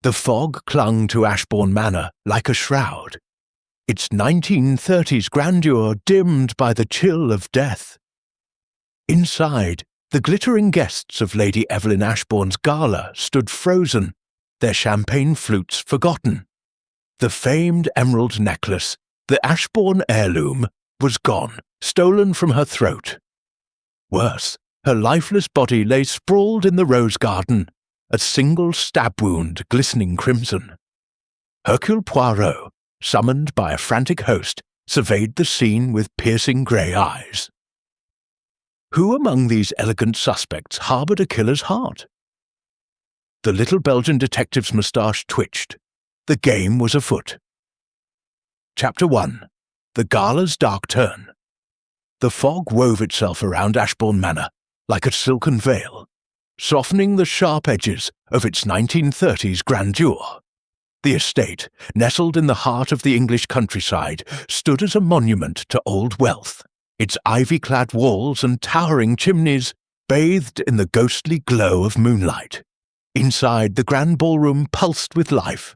The fog clung to Ashbourne Manor like a shroud, its 1930s grandeur dimmed by the chill of death. Inside, the glittering guests of Lady Evelyn Ashbourne's gala stood frozen, their champagne flutes forgotten. The famed emerald necklace, the Ashbourne heirloom, was gone, stolen from her throat. Worse, her lifeless body lay sprawled in the rose garden, a single stab wound glistening crimson. Hercule Poirot, summoned by a frantic host, surveyed the scene with piercing grey eyes. Who among these elegant suspects harboured a killer's heart? The little Belgian detective's moustache twitched. The game was afoot. Chapter 1. The Gala's Dark Turn. The fog wove itself around Ashbourne Manor like a silken veil, softening the sharp edges of its 1930s grandeur. The estate, nestled in the heart of the English countryside, stood as a monument to old wealth, its ivy-clad walls and towering chimneys bathed in the ghostly glow of moonlight. Inside, the grand ballroom pulsed with life.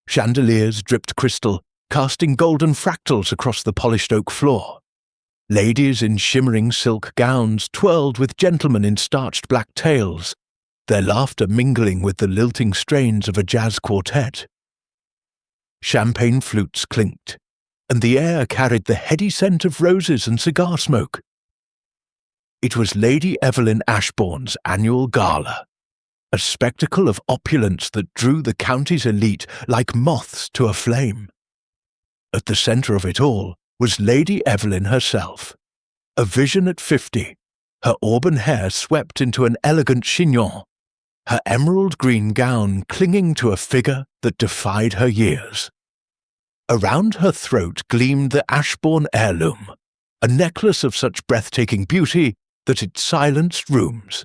Chandeliers dripped crystal, casting golden fractals across the polished oak floor. Ladies in shimmering silk gowns twirled with gentlemen in starched black tails, their laughter mingling with the lilting strains of a jazz quartet. Champagne flutes clinked, and the air carried the heady scent of roses and cigar smoke. It was Lady Evelyn Ashbourne's annual gala, a spectacle of opulence that drew the county's elite like moths to a flame. At the centre of it all was Lady Evelyn herself, a vision at 50, her auburn hair swept into an elegant chignon, her emerald green gown clinging to a figure that defied her years. Around her throat gleamed the Ashbourne heirloom, a necklace of such breathtaking beauty that it silenced rooms.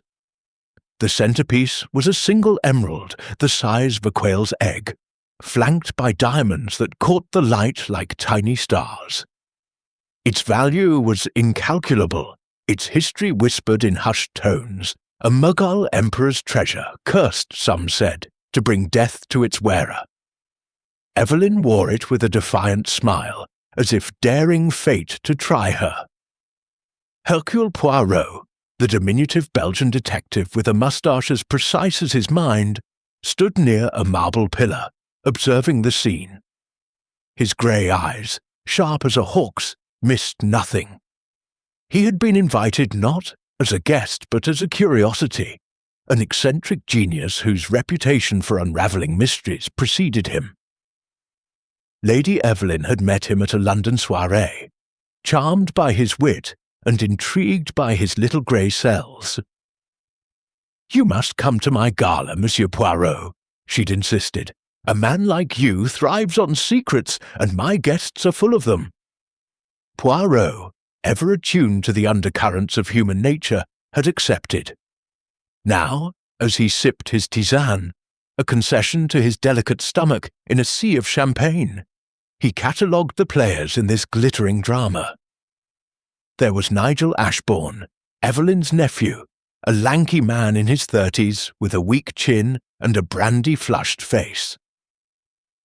The centerpiece was a single emerald the size of a quail's egg, flanked by diamonds that caught the light like tiny stars. Its value was incalculable, its history whispered in hushed tones, a Mughal emperor's treasure, cursed, some said, to bring death to its wearer. Evelyn wore it with a defiant smile, as if daring fate to try her. Hercule Poirot, the diminutive Belgian detective with a moustache as precise as his mind, stood near a marble pillar, observing the scene. His grey eyes, sharp as a hawk's, missed nothing. He had been invited not as a guest but as a curiosity, an eccentric genius whose reputation for unravelling mysteries preceded him. Lady Evelyn had met him at a London soirée, charmed by his wit and intrigued by his little grey cells. "You must come to my gala, Monsieur Poirot," she'd insisted. "A man like you thrives on secrets, and my guests are full of them." Poirot, ever attuned to the undercurrents of human nature, had accepted. Now, as he sipped his tisane, a concession to his delicate stomach in a sea of champagne, he catalogued the players in this glittering drama. There was Nigel Ashbourne, Evelyn's nephew, a lanky man in his 30s with a weak chin and a brandy-flushed face.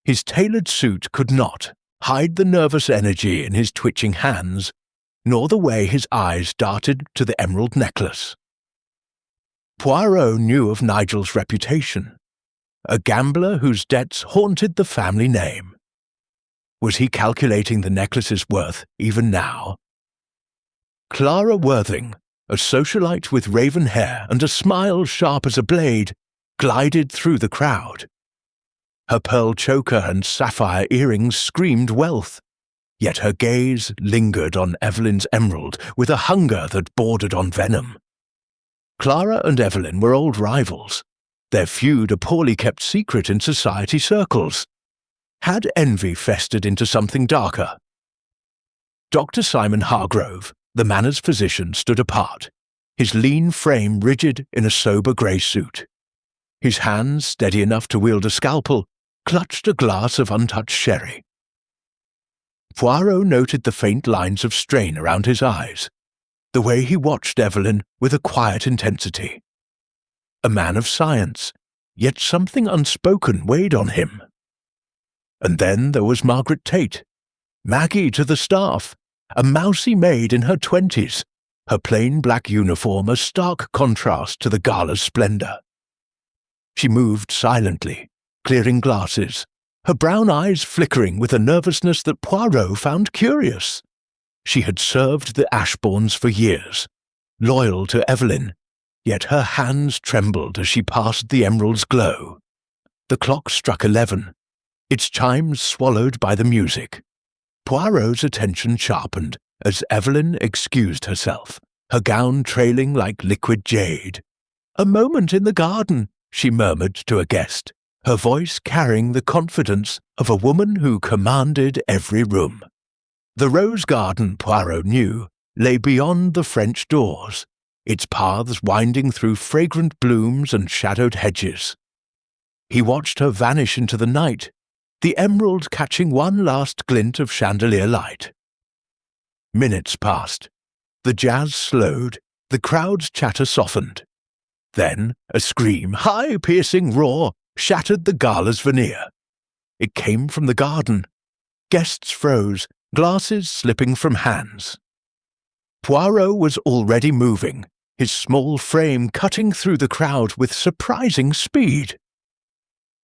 His tailored suit could not hide the nervous energy in his twitching hands, nor the way his eyes darted to the emerald necklace. Poirot knew of Nigel's reputation, a gambler whose debts haunted the family name. Was he calculating the necklace's worth even now? Clara Worthing, a socialite with raven hair and a smile sharp as a blade, glided through the crowd. Her pearl choker and sapphire earrings screamed wealth, yet her gaze lingered on Evelyn's emerald with a hunger that bordered on venom. Clara and Evelyn were old rivals, their feud a poorly kept secret in society circles. Had envy festered into something darker? Dr. Simon Hargrove, the manor's physician, stood apart, his lean frame rigid in a sober grey suit. His hands, steady enough to wield a scalpel, clutched a glass of untouched sherry. Poirot noted the faint lines of strain around his eyes, the way he watched Evelyn with a quiet intensity. A man of science, yet something unspoken weighed on him. And then there was Margaret Tate, Maggie to the staff, a mousy maid in her 20s, her plain black uniform a stark contrast to the gala's splendour. She moved silently, clearing glasses, her brown eyes flickering with a nervousness that Poirot found curious. She had served the Ashbournes for years, loyal to Evelyn, yet her hands trembled as she passed the emerald's glow. The clock struck 11, its chimes swallowed by the music. Poirot's attention sharpened as Evelyn excused herself, her gown trailing like liquid jade. "A moment in the garden," she murmured to a guest, her voice carrying the confidence of a woman who commanded every room. The rose garden, Poirot knew, lay beyond the French doors, its paths winding through fragrant blooms and shadowed hedges. He watched her vanish into the night, the emerald catching one last glint of chandelier light. Minutes passed. The jazz slowed, the crowd's chatter softened. Then a scream, high, piercing roar, shattered the gala's veneer. It came from the garden. Guests froze, glasses slipping from hands. Poirot was already moving, his small frame cutting through the crowd with surprising speed.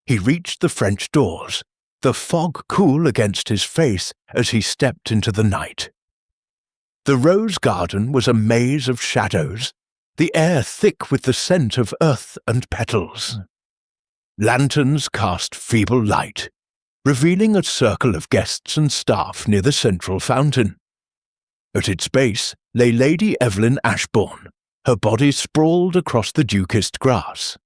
He reached the French doors, the fog cool against his face as he stepped into the night. The rose garden was a maze of shadows, the air thick with the scent of earth and petals. Lanterns cast feeble light, revealing a circle of guests and staff near the central fountain. At its base lay Lady Evelyn Ashbourne, her body sprawled across the dukist grass.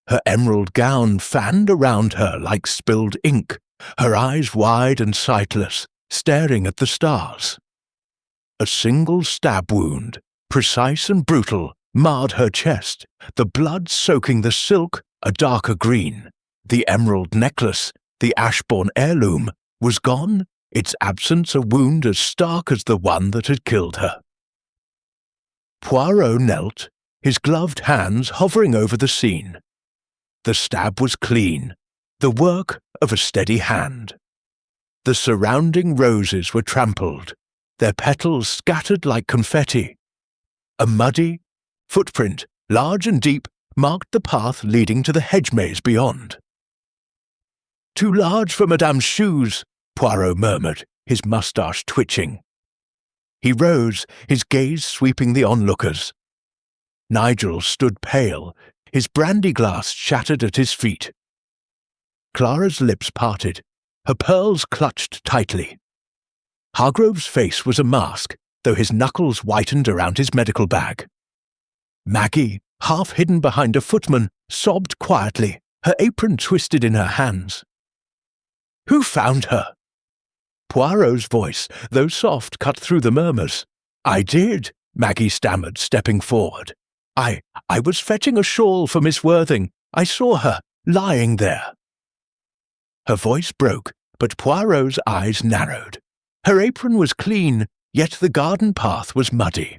Her emerald gown fanned around her like spilled ink, her eyes wide and sightless, staring at the stars. A single stab wound, precise and brutal, marred her chest, the blood soaking the silk a darker green. The emerald necklace, the Ashbourne heirloom, was gone, its absence a wound as stark as the one that had killed her. Poirot knelt, his gloved hands hovering over the scene. The stab was clean, the work of a steady hand. The surrounding roses were trampled, their petals scattered like confetti. A muddy footprint, large and deep, marked the path leading to the hedge maze beyond. "Too large for Madame's shoes," Poirot murmured, his moustache twitching. He rose, his gaze sweeping the onlookers. Nigel stood pale, his brandy glass shattered at his feet. Clara's lips parted, her pearls clutched tightly. Hargrove's face was a mask, though his knuckles whitened around his medical bag. Maggie, half hidden behind a footman, sobbed quietly, her apron twisted in her hands. "Who found her?" Poirot's voice, though soft, cut through the murmurs. "I did," Maggie stammered, stepping forward. I was fetching a shawl for Miss Worthing. I saw her, lying there." Her voice broke, but Poirot's eyes narrowed. Her apron was clean, yet the garden path was muddy.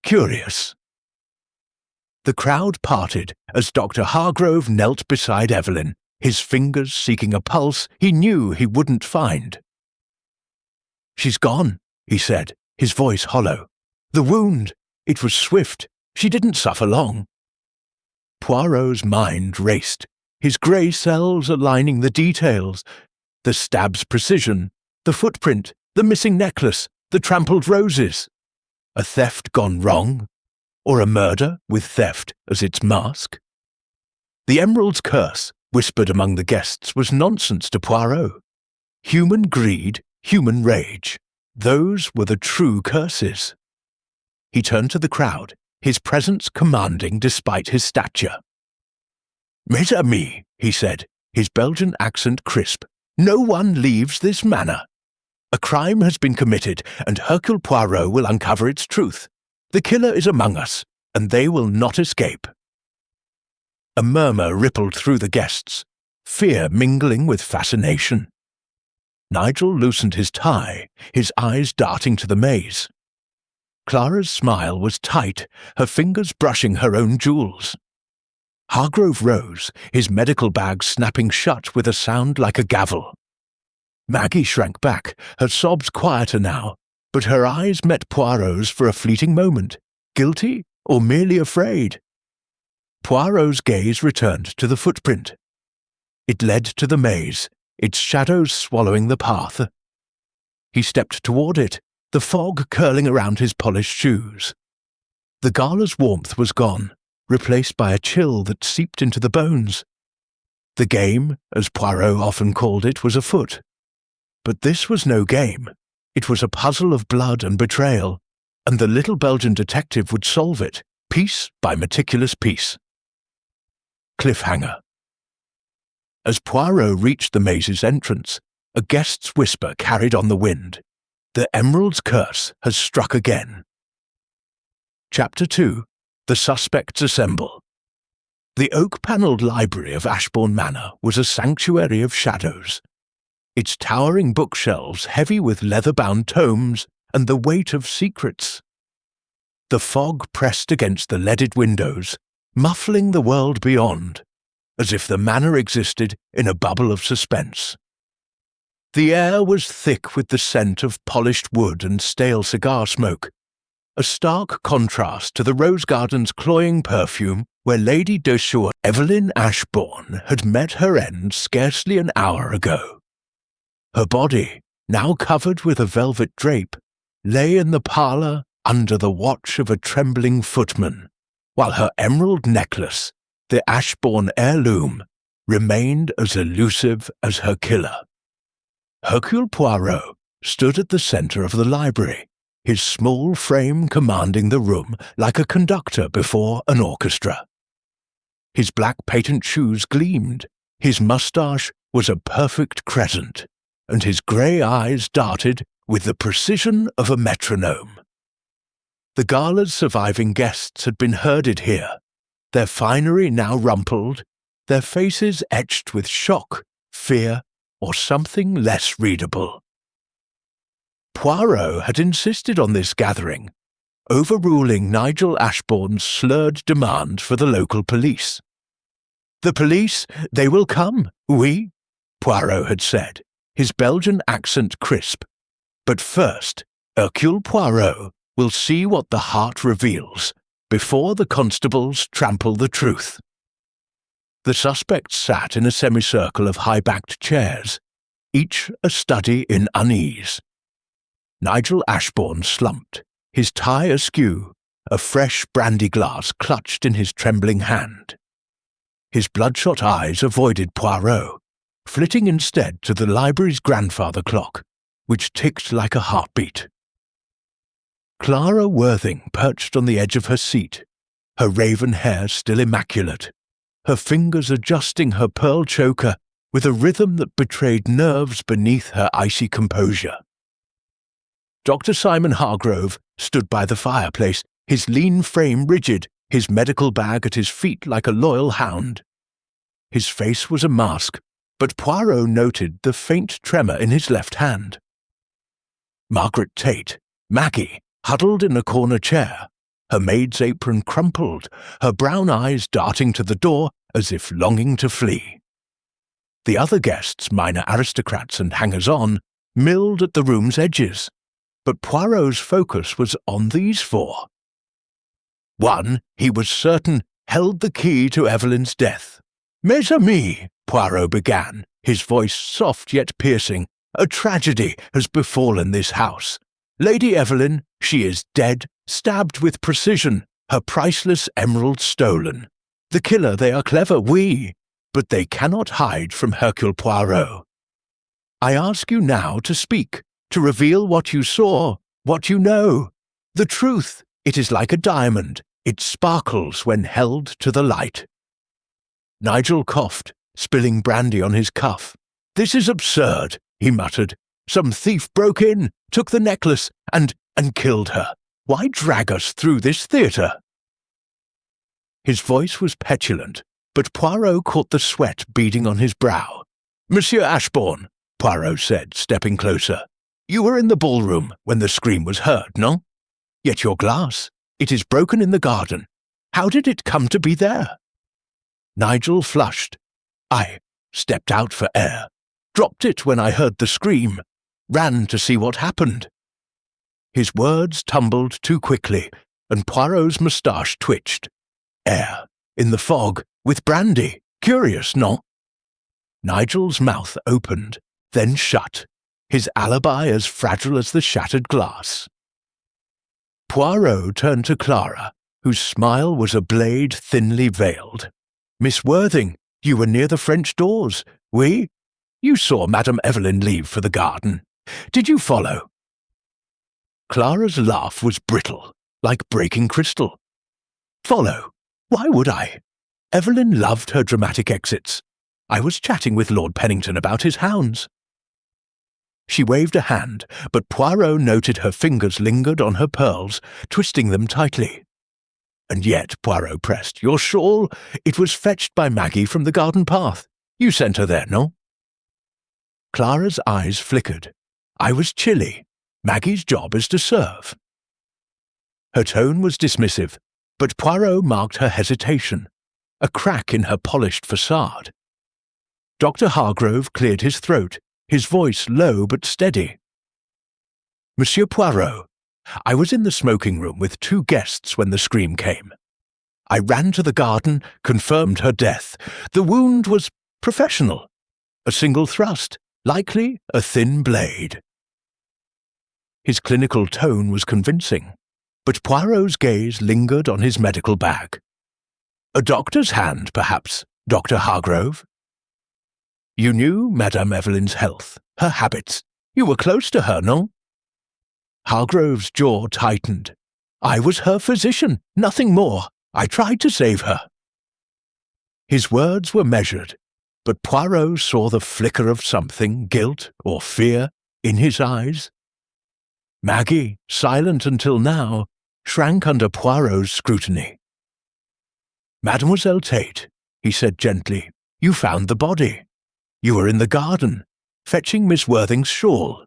Curious. The crowd parted as Dr. Hargrove knelt beside Evelyn, his fingers seeking a pulse he knew he wouldn't find. "She's gone," he said, his voice hollow. "The wound, it was swift. She didn't suffer long." Poirot's mind raced, his grey cells aligning the details, the stab's precision, the footprint, the missing necklace, the trampled roses. A theft gone wrong? Or a murder with theft as its mask? The emerald's curse, whispered among the guests, was nonsense to Poirot. Human greed, human rage, those were the true curses. He turned to the crowd, his presence commanding despite his stature. "Mes amis," he said, his Belgian accent crisp, "no one leaves this manor. A crime has been committed, and Hercule Poirot will uncover its truth. The killer is among us, and they will not escape." A murmur rippled through the guests, fear mingling with fascination. Nigel loosened his tie, his eyes darting to the maze. Clara's smile was tight, her fingers brushing her own jewels. Hargrove rose, his medical bag snapping shut with a sound like a gavel. Maggie shrank back, her sobs quieter now, but her eyes met Poirot's for a fleeting moment, guilty or merely afraid. Poirot's gaze returned to the footprint. It led to the maze, its shadows swallowing the path. He stepped toward it, the fog curling around his polished shoes. The gala's warmth was gone, replaced by a chill that seeped into the bones. The game, as Poirot often called it, was afoot. But this was no game. It was a puzzle of blood and betrayal, and the little Belgian detective would solve it, piece by meticulous piece. Cliffhanger. As Poirot reached the maze's entrance, a guest's whisper carried on the wind. The Emerald's curse has struck again. Chapter 2. The Suspects Assemble. The oak-panelled library of Ashbourne Manor was a sanctuary of shadows. Its towering bookshelves heavy with leather-bound tomes and the weight of secrets. The fog pressed against the leaded windows, muffling the world beyond, as if the manor existed in a bubble of suspense. The air was thick with the scent of polished wood and stale cigar smoke, a stark contrast to the rose garden's cloying perfume where Lady de Sure Evelyn Ashbourne had met her end scarcely an hour ago. Her body, now covered with a velvet drape, lay in the parlour under the watch of a trembling footman, while her emerald necklace, the Ashbourne heirloom, remained as elusive as her killer. Hercule Poirot stood at the centre of the library, his small frame commanding the room like a conductor before an orchestra. His black patent shoes gleamed, his moustache was a perfect crescent, and his grey eyes darted with the precision of a metronome. The gala's surviving guests had been herded here, their finery now rumpled, their faces etched with shock, fear, or something less readable. Poirot had insisted on this gathering, overruling Nigel Ashbourne's slurred demand for the local police. "The police, they will come, oui," Poirot had said, his Belgian accent crisp. "But first, Hercule Poirot will see what the heart reveals, before the constables trample the truth." The suspects sat in a semicircle of high-backed chairs, each a study in unease. Nigel Ashbourne slumped, his tie askew, a fresh brandy glass clutched in his trembling hand. His bloodshot eyes avoided Poirot, flitting instead to the library's grandfather clock, which ticked like a heartbeat. Clara Worthing perched on the edge of her seat, her raven hair still immaculate, her fingers adjusting her pearl choker with a rhythm that betrayed nerves beneath her icy composure. Dr. Simon Hargrove stood by the fireplace, his lean frame rigid, his medical bag at his feet like a loyal hound. His face was a mask, but Poirot noted the faint tremor in his left hand. Margaret Tate, Maggie, huddled in a corner chair, her maid's apron crumpled, her brown eyes darting to the door as if longing to flee. The other guests, minor aristocrats and hangers-on, milled at the room's edges, but Poirot's focus was on these four. One, he was certain, held the key to Evelyn's death. "Mes amis," Poirot began, his voice soft yet piercing, "a tragedy has befallen this house. Lady Evelyn, she is dead, stabbed with precision, her priceless emerald stolen. The killer, they are clever, oui, but they cannot hide from Hercule Poirot. I ask you now to speak, to reveal what you saw, what you know. The truth, it is like a diamond, it sparkles when held to the light." Nigel coughed, spilling brandy on his cuff. "This is absurd," he muttered. "Some thief broke in, took the necklace, and killed her. Why drag us through this theatre?" His voice was petulant, but Poirot caught the sweat beading on his brow. "Monsieur Ashbourne," Poirot said, stepping closer, "you were in the ballroom when the scream was heard, no? Yet your glass, it is broken in the garden. How did it come to be there?" Nigel flushed. I stepped out for air, dropped it when I heard the scream, ran to see what happened. His words tumbled too quickly, and Poirot's moustache twitched. Air, in the fog, with brandy. Curious, no? Nigel's mouth opened, then shut, his alibi as fragile as the shattered glass. Poirot turned to Clara, whose smile was a blade thinly veiled. "Miss Worthing, you were near the French doors. Oui? You saw Madame Evelyn leave for the garden. Did you follow?" Clara's laugh was brittle, like breaking crystal. "Follow? Why would I? Evelyn loved her dramatic exits. I was chatting with Lord Pennington about his hounds." She waved a hand, but Poirot noted her fingers lingered on her pearls, twisting them tightly. "And yet," Poirot pressed, "your shawl, it was fetched by Maggie from the garden path. You sent her there, no?" Clara's eyes flickered. "I was chilly. Maggie's job is to serve." Her tone was dismissive, but Poirot marked her hesitation, a crack in her polished facade. Dr. Hargrove cleared his throat, his voice low but steady. "Monsieur Poirot, I was in the smoking room with 2 guests when the scream came. I ran to the garden, confirmed her death. The wound was professional. A single thrust, likely a thin blade." His clinical tone was convincing, but Poirot's gaze lingered on his medical bag. "A doctor's hand, perhaps, Dr. Hargrove?" "You knew Madame Evelyn's health, her habits. You were close to her, no?" Hargrove's jaw tightened. "I was her physician, nothing more. I tried to save her." His words were measured, but Poirot saw the flicker of something, guilt or fear, in his eyes. Maggie, silent until now, shrank under Poirot's scrutiny. "Mademoiselle Tate," he said gently, "you found the body. You were in the garden, fetching Miss Worthing's shawl.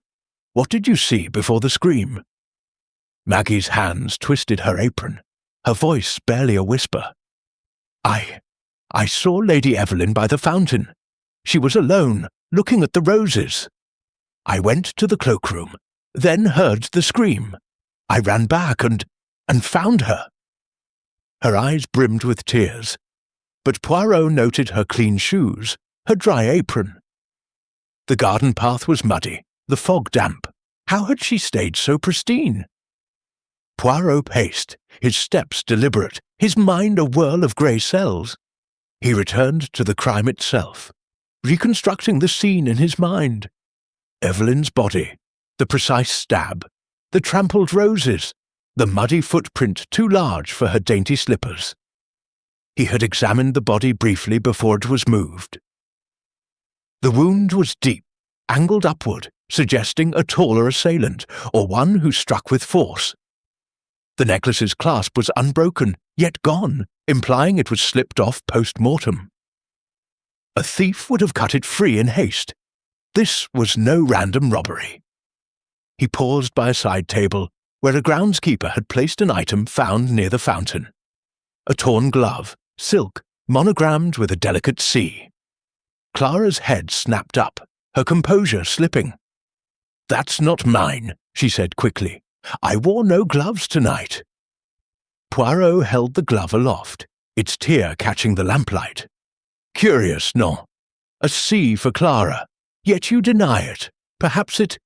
What did you see before the scream?" Maggie's hands twisted her apron, her voice barely a whisper. I saw Lady Evelyn by the fountain. She was alone, looking at the roses. I went to the cloakroom, then heard the scream. I ran back and found her." Her eyes brimmed with tears, but Poirot noted her clean shoes, her dry apron. The garden path was muddy, the fog damp. How had she stayed so pristine? Poirot paced, his steps deliberate, his mind a whirl of grey cells. He returned to the crime itself, reconstructing the scene in his mind. Evelyn's body, the precise stab, the trampled roses, the muddy footprint too large for her dainty slippers. He had examined the body briefly before it was moved. The wound was deep, angled upward, suggesting a taller assailant, or one who struck with force. The necklace's clasp was unbroken, yet gone, implying it was slipped off post-mortem. A thief would have cut it free in haste. This was no random robbery. He paused by a side table, where a groundskeeper had placed an item found near the fountain. A torn glove, silk, monogrammed with a delicate C. Clara's head snapped up, her composure slipping. "That's not mine," she said quickly. "I wore no gloves tonight." Poirot held the glove aloft, its tear catching the lamplight. "Curious, no? A C for Clara, yet you deny it. Perhaps it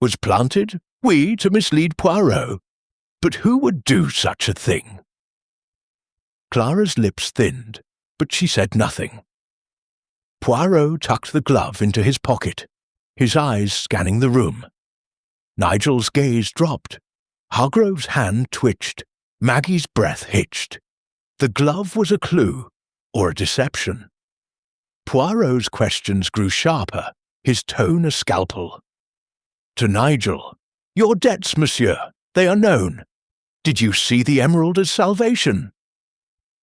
was planted, oui, to mislead Poirot. But who would do such a thing?" Clara's lips thinned, but she said nothing. Poirot tucked the glove into his pocket, his eyes scanning the room. Nigel's gaze dropped. Hargrove's hand twitched. Maggie's breath hitched. The glove was a clue, or a deception. Poirot's questions grew sharper, his tone a scalpel. To Nigel, "Your debts, monsieur, they are known. Did you see the emerald as salvation?"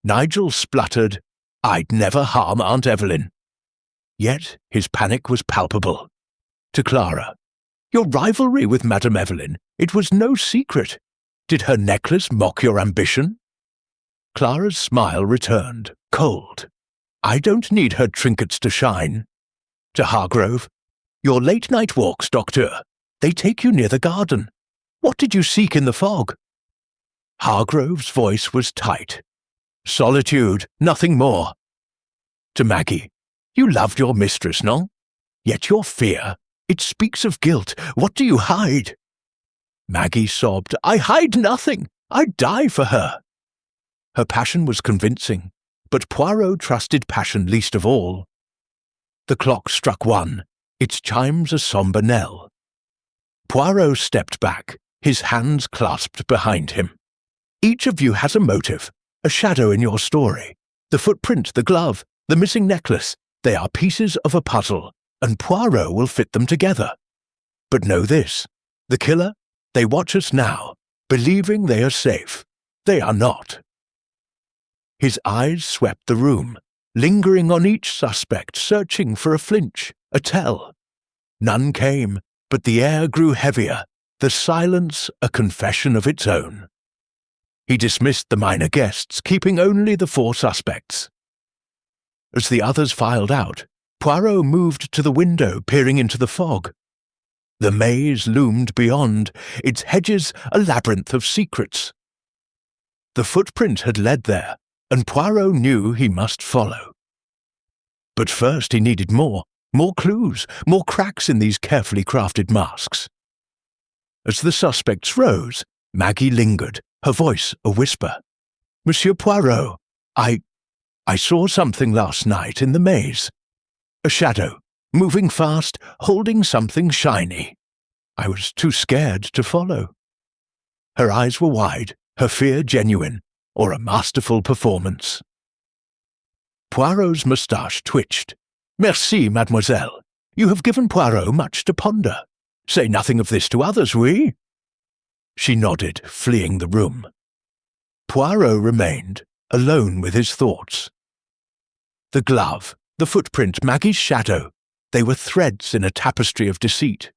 Nigel spluttered, "I'd never harm Aunt Evelyn." Yet his panic was palpable. To Clara, "Your rivalry with Madame Evelyn, it was no secret. Did her necklace mock your ambition?" Clara's smile returned, cold. I don't need her trinkets to shine. To Hargrove, your late-night walks, Doctor. They take you near the garden. What did you seek in the fog? Hargrove's voice was tight. Solitude, nothing more. To Maggie, you loved your mistress, no? Yet your fear, it speaks of guilt. What do you hide? Maggie sobbed, I hide nothing. I'd die for her. Her passion was convincing, but Poirot trusted passion least of all. The clock struck 1, its chimes a sombre knell. Poirot stepped back, his hands clasped behind him. Each of you has a motive, a shadow in your story. The footprint, the glove, the missing necklace, they are pieces of a puzzle, and Poirot will fit them together. But know this, the killer, they watch us now, believing they are safe. They are not. His eyes swept the room, lingering on each suspect, searching for a flinch, a tell. None came, but the air grew heavier, the silence a confession of its own. He dismissed the minor guests, keeping only the 4 suspects. As the others filed out, Poirot moved to the window, peering into the fog. The maze loomed beyond, its hedges a labyrinth of secrets. The footprint had led there, and Poirot knew he must follow. But first he needed more clues, more cracks in these carefully crafted masks. As the suspects rose, Maggie lingered, her voice a whisper. Monsieur Poirot, I saw something last night in the maze. A shadow, moving fast, holding something shiny. I was too scared to follow. Her eyes were wide, her fear genuine, or a masterful performance. Poirot's moustache twitched. Merci, mademoiselle. You have given Poirot much to ponder. Say nothing of this to others, oui? She nodded, fleeing the room. Poirot remained, alone with his thoughts. The glove, the footprint, Maggie's shadow, they were threads in a tapestry of deceit.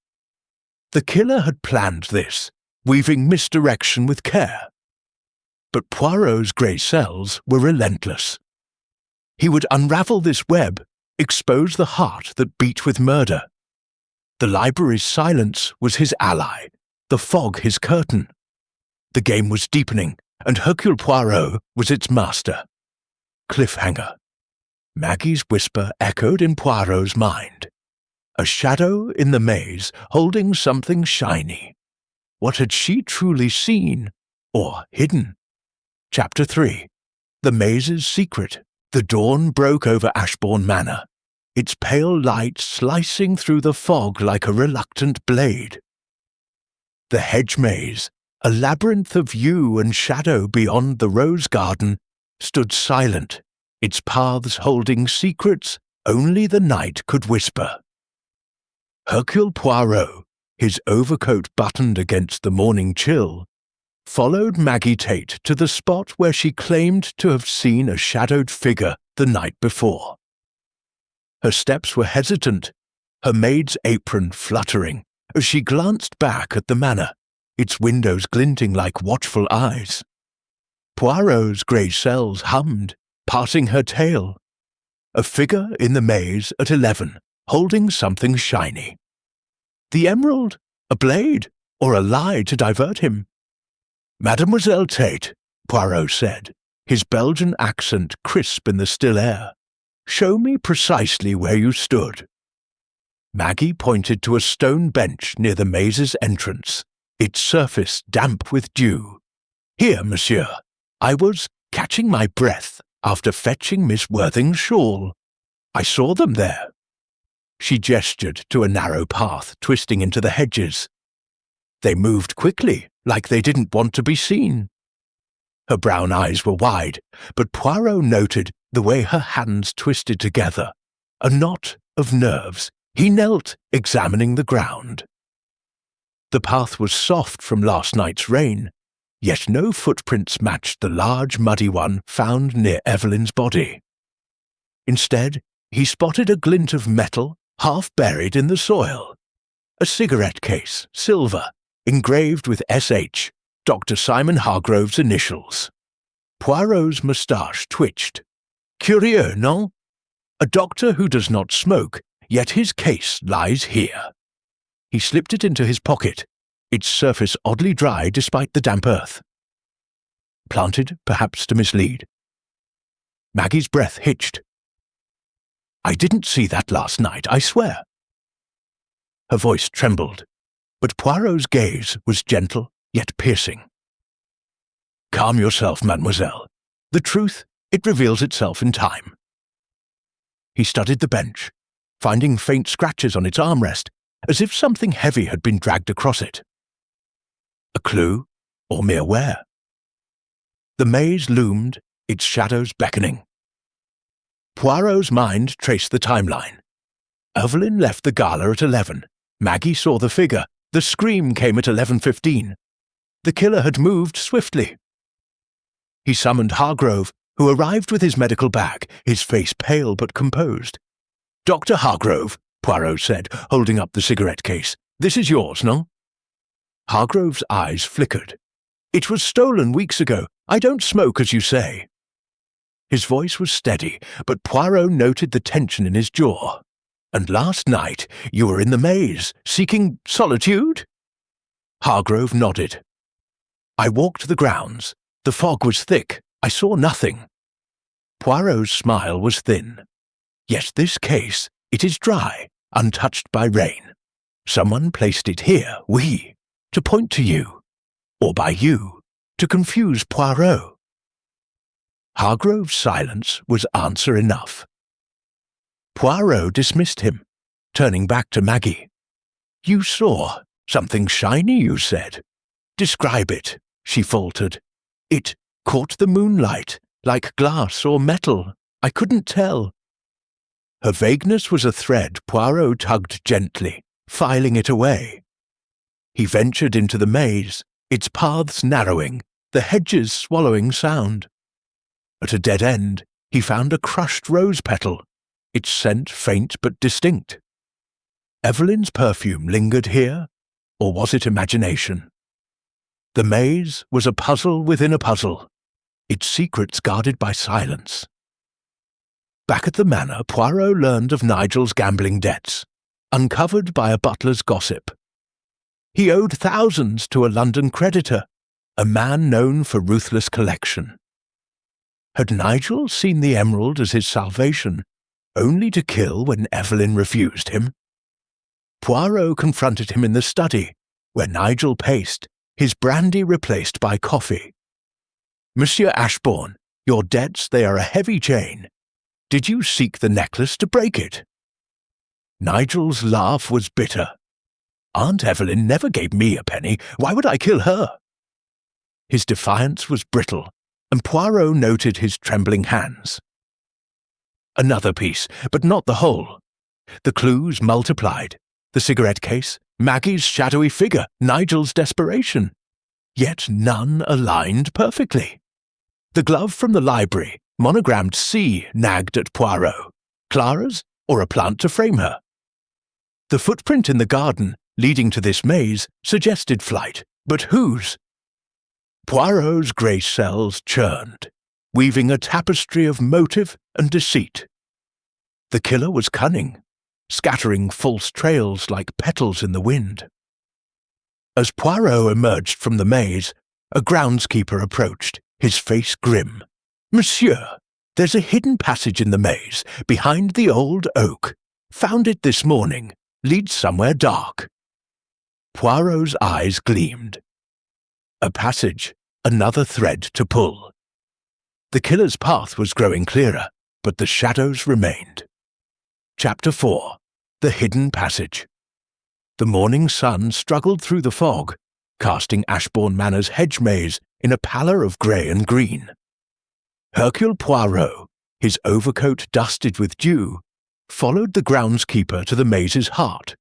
The killer had planned this, weaving misdirection with care. But Poirot's grey cells were relentless. He would unravel this web, expose the heart that beat with murder. The library's silence was his ally, the fog his curtain. The game was deepening, and Hercule Poirot was its master. Cliffhanger. Maggie's whisper echoed in Poirot's mind. A shadow in the maze holding something shiny. What had she truly seen, or hidden? Chapter 3. The maze's secret. The dawn broke over Ashbourne Manor, its pale light slicing through the fog like a reluctant blade. The hedge maze, a labyrinth of hue and shadow beyond the rose garden, stood silent, its paths holding secrets only the night could whisper. Hercule Poirot, his overcoat buttoned against the morning chill, followed Maggie Tate to the spot where she claimed to have seen a shadowed figure the night before. Her steps were hesitant, her maid's apron fluttering, as she glanced back at the manor, its windows glinting like watchful eyes. Poirot's grey cells hummed, parting her tail. A figure in the maze at 11, holding something shiny. The emerald? A blade? Or a lie to divert him? Mademoiselle Tate, Poirot said, his Belgian accent crisp in the still air. Show me precisely where you stood. Maggie pointed to a stone bench near the maze's entrance, its surface damp with dew. Here, monsieur, I was catching my breath after fetching Miss Worthing's shawl. I saw them there. She gestured to a narrow path twisting into the hedges. They moved quickly, like they didn't want to be seen. Her brown eyes were wide, but Poirot noted the way her hands twisted together, a knot of nerves. He knelt, examining the ground. The path was soft from last night's rain, yet no footprints matched the large muddy one found near Evelyn's body. Instead, he spotted a glint of metal half buried in the soil. A cigarette case, silver, engraved with S.H., Dr. Simon Hargrove's initials. Poirot's moustache twitched. Curieux, non? A doctor who does not smoke, yet his case lies here. He slipped it into his pocket, its surface oddly dry despite the damp earth. Planted, perhaps to mislead. Maggie's breath hitched. I didn't see that last night, I swear. Her voice trembled, but Poirot's gaze was gentle yet piercing. Calm yourself, mademoiselle. The truth, it reveals itself in time. He studied the bench, finding faint scratches on its armrest, as if something heavy had been dragged across it. A clue, or mere wear? The maze loomed, its shadows beckoning. Poirot's mind traced the timeline. Evelyn left the gala at 11. Maggie saw the figure. The scream came at 11:15. The killer had moved swiftly. He summoned Hargrove, who arrived with his medical bag, his face pale but composed. Dr. Hargrove, Poirot said, holding up the cigarette case. This is yours, no? Hargrove's eyes flickered. It was stolen weeks ago. I don't smoke, as you say. His voice was steady, but Poirot noted the tension in his jaw. And last night you were in the maze, seeking solitude? Hargrove nodded. I walked the grounds. The fog was thick. I saw nothing. Poirot's smile was thin. Yet this case, it is dry, untouched by rain. Someone placed it here, to point to you. Or by you, to confuse Poirot. Hargrove's silence was answer enough. Poirot dismissed him, turning back to Maggie. You saw something shiny, you said. Describe it, she faltered. It caught the moonlight, like glass or metal. I couldn't tell. Her vagueness was a thread Poirot tugged gently, filing it away. He ventured into the maze, its paths narrowing, the hedges swallowing sound. At a dead end, he found a crushed rose petal, its scent faint but distinct. Evelyn's perfume lingered here, or was it imagination? The maze was a puzzle within a puzzle, its secrets guarded by silence. Back at the manor, Poirot learned of Nigel's gambling debts, uncovered by a butler's gossip. He owed thousands to a London creditor, a man known for ruthless collection. Had Nigel seen the emerald as his salvation, only to kill when Evelyn refused him? Poirot confronted him in the study, where Nigel paced, his brandy replaced by coffee. Monsieur Ashbourne, your debts, they are a heavy chain. Did you seek the necklace to break it? Nigel's laugh was bitter. Aunt Evelyn never gave me a penny. Why would I kill her? His defiance was brittle, and Poirot noted his trembling hands. Another piece, but not the whole. The clues multiplied. The cigarette case, Maggie's shadowy figure, Nigel's desperation. Yet none aligned perfectly. The glove from the library, monogrammed C, nagged at Poirot. Clara's, or a plant to frame her? The footprint in the garden, leading to this maze, suggested flight, but whose? Poirot's grey cells churned, weaving a tapestry of motive and deceit. The killer was cunning, scattering false trails like petals in the wind. As Poirot emerged from the maze, a groundskeeper approached, his face grim. Monsieur, there's a hidden passage in the maze, behind the old oak. Found it this morning. Leads somewhere dark. Poirot's eyes gleamed. A passage, another thread to pull. The killer's path was growing clearer, but the shadows remained. Chapter 4. The Hidden Passage. The morning sun struggled through the fog, casting Ashbourne Manor's hedge maze in a pallor of grey and green. Hercule Poirot, his overcoat dusted with dew, followed the groundskeeper to the maze's heart,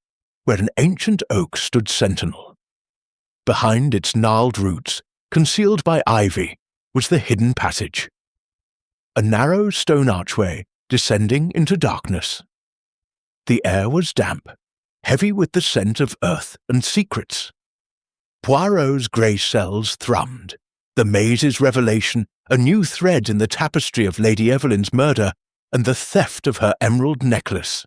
where an ancient oak stood sentinel. Behind its gnarled roots, concealed by ivy, was the hidden passage. A narrow stone archway descending into darkness. The air was damp, heavy with the scent of earth and secrets. Poirot's grey cells thrummed. The maze's revelation, a new thread in the tapestry of Lady Evelyn's murder, and the theft of her emerald necklace.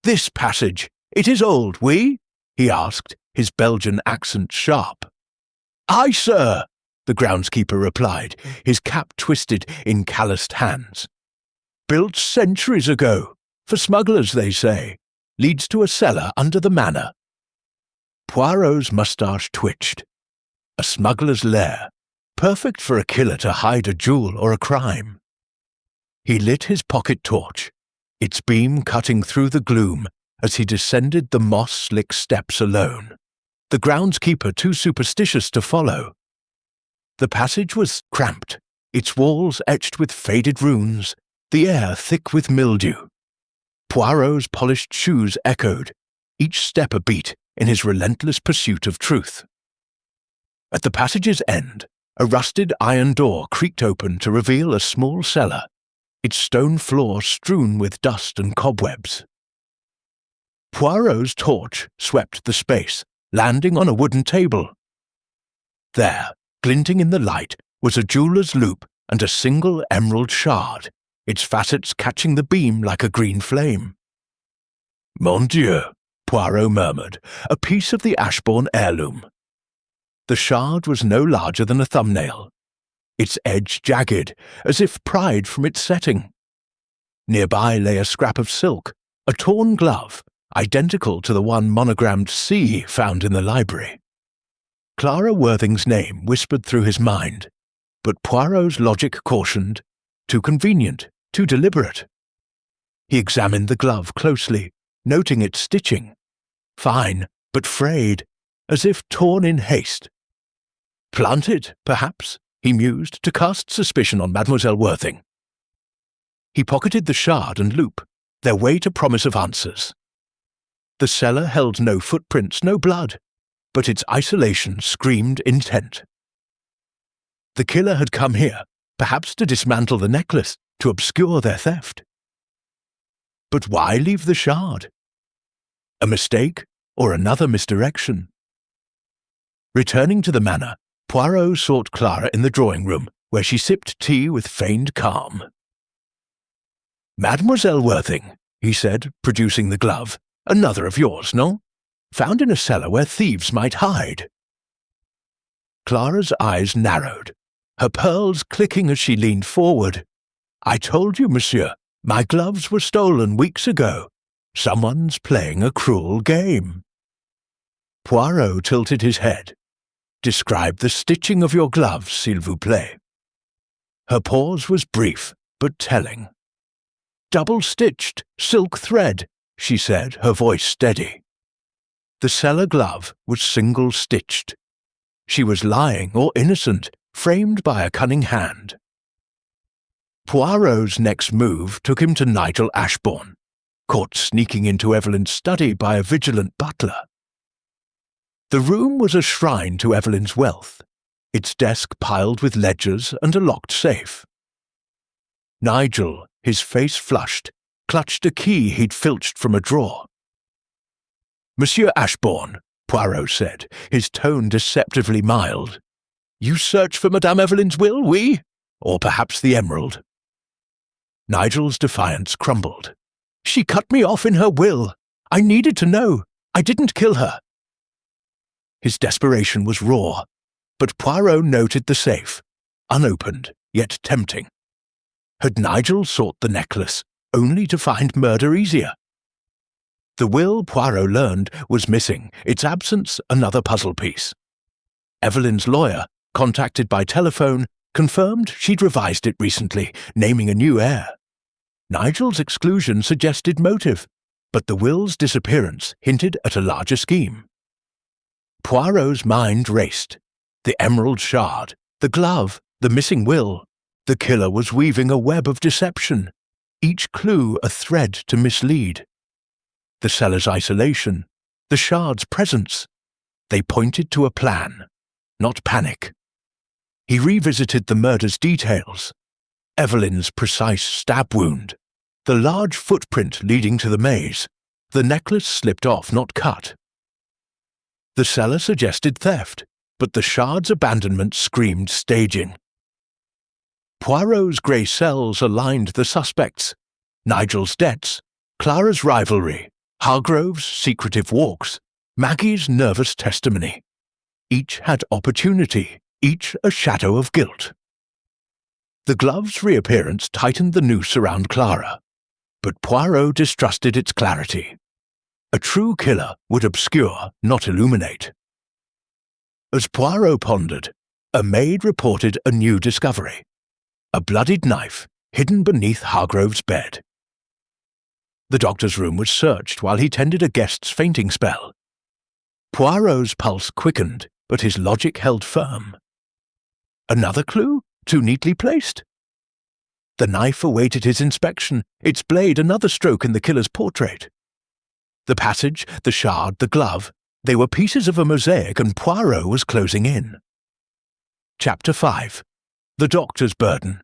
"This passage, it is old, oui?" he asked, his Belgian accent sharp. "Aye, sir," the groundskeeper replied, his cap twisted in calloused hands. "Built centuries ago, for smugglers, they say. Leads to a cellar under the manor." Poirot's moustache twitched. A smuggler's lair, perfect for a killer to hide a jewel or a crime. He lit his pocket torch, its beam cutting through the gloom as he descended the moss-slick steps alone, the groundskeeper too superstitious to follow. The passage was cramped, its walls etched with faded runes, the air thick with mildew. Poirot's polished shoes echoed, each step a beat in his relentless pursuit of truth. At the passage's end, a rusted iron door creaked open to reveal a small cellar, its stone floor strewn with dust and cobwebs. Poirot's torch swept the space, landing on a wooden table. There, glinting in the light, was a jeweller's loop and a single emerald shard, its facets catching the beam like a green flame. "Mon Dieu," Poirot murmured, a piece of the Ashbourne heirloom. The shard was no larger than a thumbnail, its edge jagged, as if pried from its setting. Nearby lay a scrap of silk, a torn glove, identical to the one monogrammed C found in the library. Clara Worthing's name whispered through his mind, but Poirot's logic cautioned, too convenient, too deliberate. He examined the glove closely, noting its stitching. Fine, but frayed, as if torn in haste. Planted, perhaps, he mused, to cast suspicion on Mademoiselle Worthing. He pocketed the shard and loop, their weight a promise of answers. The cellar held no footprints, no blood, but its isolation screamed intent. The killer had come here, perhaps to dismantle the necklace, to obscure their theft. But why leave the shard? A mistake or another misdirection? Returning to the manor, Poirot sought Clara in the drawing-room, where she sipped tea with feigned calm. "Mademoiselle Worthing," he said, producing the glove. "Another of yours, no? Found in a cellar where thieves might hide." Clara's eyes narrowed, her pearls clicking as she leaned forward. "I told you, monsieur, my gloves were stolen weeks ago. Someone's playing a cruel game." Poirot tilted his head. "Describe the stitching of your gloves, s'il vous plaît." Her pause was brief, but telling. "Double-stitched, silk thread," she said, her voice steady. The cellar glove was single-stitched. She was lying or innocent, framed by a cunning hand. Poirot's next move took him to Nigel Ashbourne, caught sneaking into Evelyn's study by a vigilant butler. The room was a shrine to Evelyn's wealth, its desk piled with ledgers and a locked safe. Nigel, his face flushed, clutched a key he'd filched from a drawer. "Monsieur Ashbourne," Poirot said, his tone deceptively mild, "you search for Madame Evelyn's will, oui? Or perhaps the emerald?" Nigel's defiance crumbled. "She cut me off in her will. I needed to know. I didn't kill her." His desperation was raw, but Poirot noted the safe, unopened, yet tempting. Had Nigel sought the necklace, only to find murder easier? The will, Poirot learned, was missing, its absence another puzzle piece. Evelyn's lawyer, contacted by telephone, confirmed she'd revised it recently, naming a new heir. Nigel's exclusion suggested motive, but the will's disappearance hinted at a larger scheme. Poirot's mind raced. The emerald shard, the glove, the missing will. The killer was weaving a web of deception, each clue a thread to mislead. The cellar's isolation, the shard's presence, they pointed to a plan, not panic. He revisited the murder's details. Evelyn's precise stab wound, the large footprint leading to the maze, the necklace slipped off, not cut. The cellar suggested theft, but the shard's abandonment screamed staging. Poirot's grey cells aligned the suspects. Nigel's debts, Clara's rivalry, Hargrove's secretive walks, Maggie's nervous testimony. Each had opportunity, each a shadow of guilt. The glove's reappearance tightened the noose around Clara, but Poirot distrusted its clarity. A true killer would obscure, not illuminate. As Poirot pondered, a maid reported a new discovery: a bloodied knife hidden beneath Hargrove's bed. The doctor's room was searched while he tended a guest's fainting spell. Poirot's pulse quickened, but his logic held firm. Another clue, too neatly placed? The knife awaited his inspection, its blade another stroke in the killer's portrait. The passage, the shard, the glove, they were pieces of a mosaic, and Poirot was closing in. Chapter 5. The Doctor's Burden.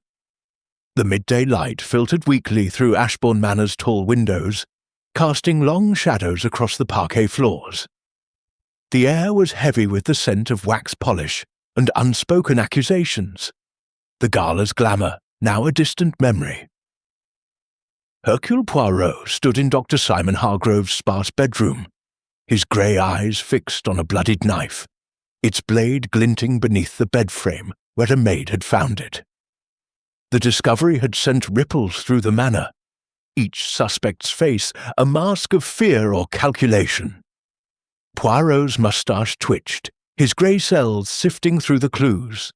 The midday light filtered weakly through Ashbourne Manor's tall windows, casting long shadows across the parquet floors. The air was heavy with the scent of wax polish and unspoken accusations. The gala's glamour, now a distant memory. Hercule Poirot stood in Dr. Simon Hargrove's sparse bedroom, his grey eyes fixed on a bloodied knife, its blade glinting beneath the bed frame where a maid had found it. The discovery had sent ripples through the manor, each suspect's face a mask of fear or calculation. Poirot's moustache twitched, his grey cells sifting through the clues.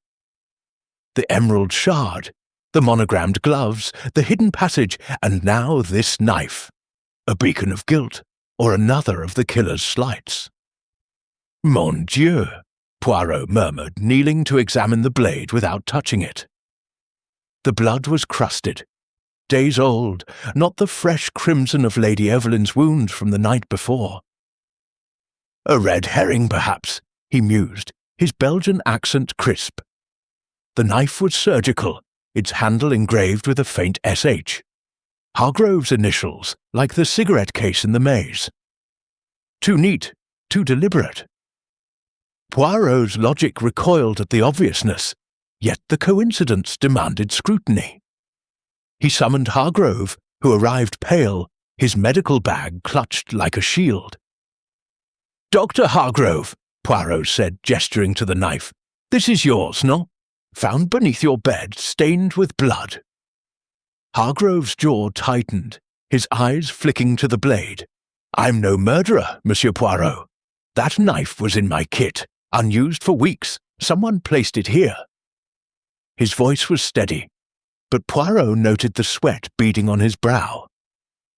The emerald shard, the monogrammed gloves, the hidden passage, and now this knife. A beacon of guilt, or another of the killer's slights. Mon Dieu, Poirot murmured, kneeling to examine the blade without touching it. The blood was crusted, days old, not the fresh crimson of Lady Evelyn's wound from the night before. A red herring, perhaps, he mused, his Belgian accent crisp. The knife was surgical, its handle engraved with a faint SH. Hargrove's initials, like the cigarette case in the maze. Too neat, too deliberate. Poirot's logic recoiled at the obviousness, yet the coincidence demanded scrutiny. He summoned Hargrove, who arrived pale, his medical bag clutched like a shield. "Dr. Hargrove," Poirot said, gesturing to the knife, "this is yours, no? Found beneath your bed, stained with blood." Hargrove's jaw tightened, his eyes flicking to the blade. "I'm no murderer, Monsieur Poirot. That knife was in my kit, unused for weeks. Someone placed it here." His voice was steady, but Poirot noted the sweat beading on his brow.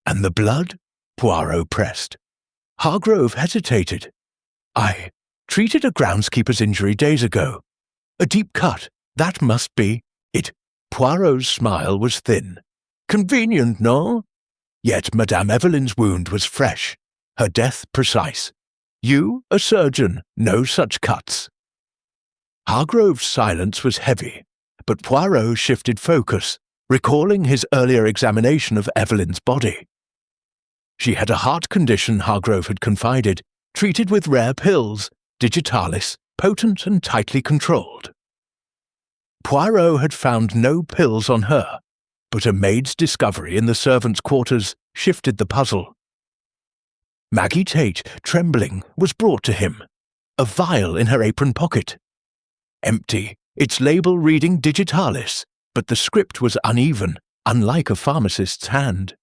"And the blood?" Poirot pressed. Hargrove hesitated. "I treated a groundskeeper's injury days ago. A deep cut, that must be it." Poirot's smile was thin. "Convenient, no? Yet Madame Evelyn's wound was fresh, her death precise. You, a surgeon, no such cuts." Hargrove's silence was heavy, but Poirot shifted focus, recalling his earlier examination of Evelyn's body. She had a heart condition, Hargrove had confided, treated with rare pills, digitalis, potent and tightly controlled. Poirot had found no pills on her, but a maid's discovery in the servants' quarters shifted the puzzle. Maggie Tate, trembling, was brought to him, a vial in her apron pocket. Empty, its label reading digitalis, but the script was uneven, unlike a pharmacist's hand.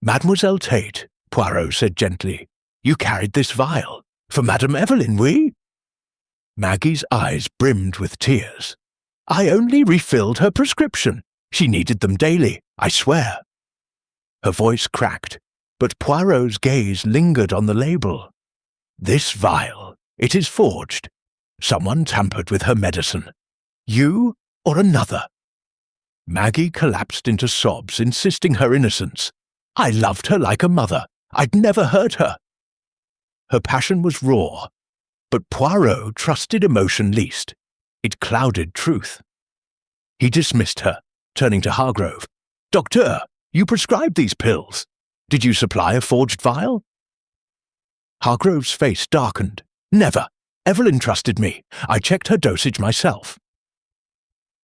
"Mademoiselle Tate," Poirot said gently, "you carried this vial. For Madame Evelyn, oui?" Maggie's eyes brimmed with tears. "I only refilled her prescription. She needed them daily, I swear." Her voice cracked, but Poirot's gaze lingered on the label. "This vial, it is forged. Someone tampered with her medicine. You or another." Maggie collapsed into sobs, insisting her innocence. "I loved her like a mother. I'd never hurt her." Her passion was raw, but Poirot trusted emotion least. It clouded truth. He dismissed her, turning to Hargrove. "Docteur, you prescribed these pills. Did you supply a forged vial?" Hargrove's face darkened. "Never. Evelyn trusted me. I checked her dosage myself."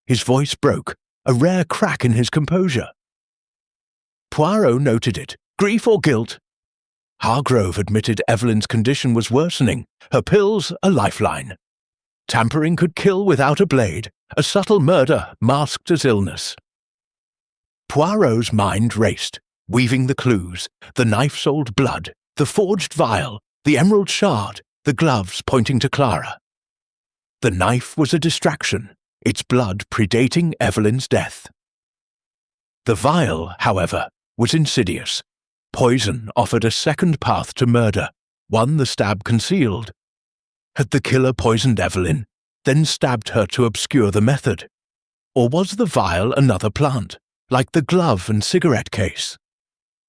His voice broke, a rare crack in his composure. Poirot noted it. Grief or guilt? Hargrove admitted Evelyn's condition was worsening, her pills a lifeline. Tampering could kill without a blade, a subtle murder masked as illness. Poirot's mind raced, weaving the clues, the knife-soiled blood, the forged vial, the emerald shard, the gloves pointing to Clara. The knife was a distraction, its blood predating Evelyn's death. The vial, however, was insidious. Poison offered a second path to murder, one the stab concealed. Had the killer poisoned Evelyn, then stabbed her to obscure the method? Or was the vial another plant, like the glove and cigarette case?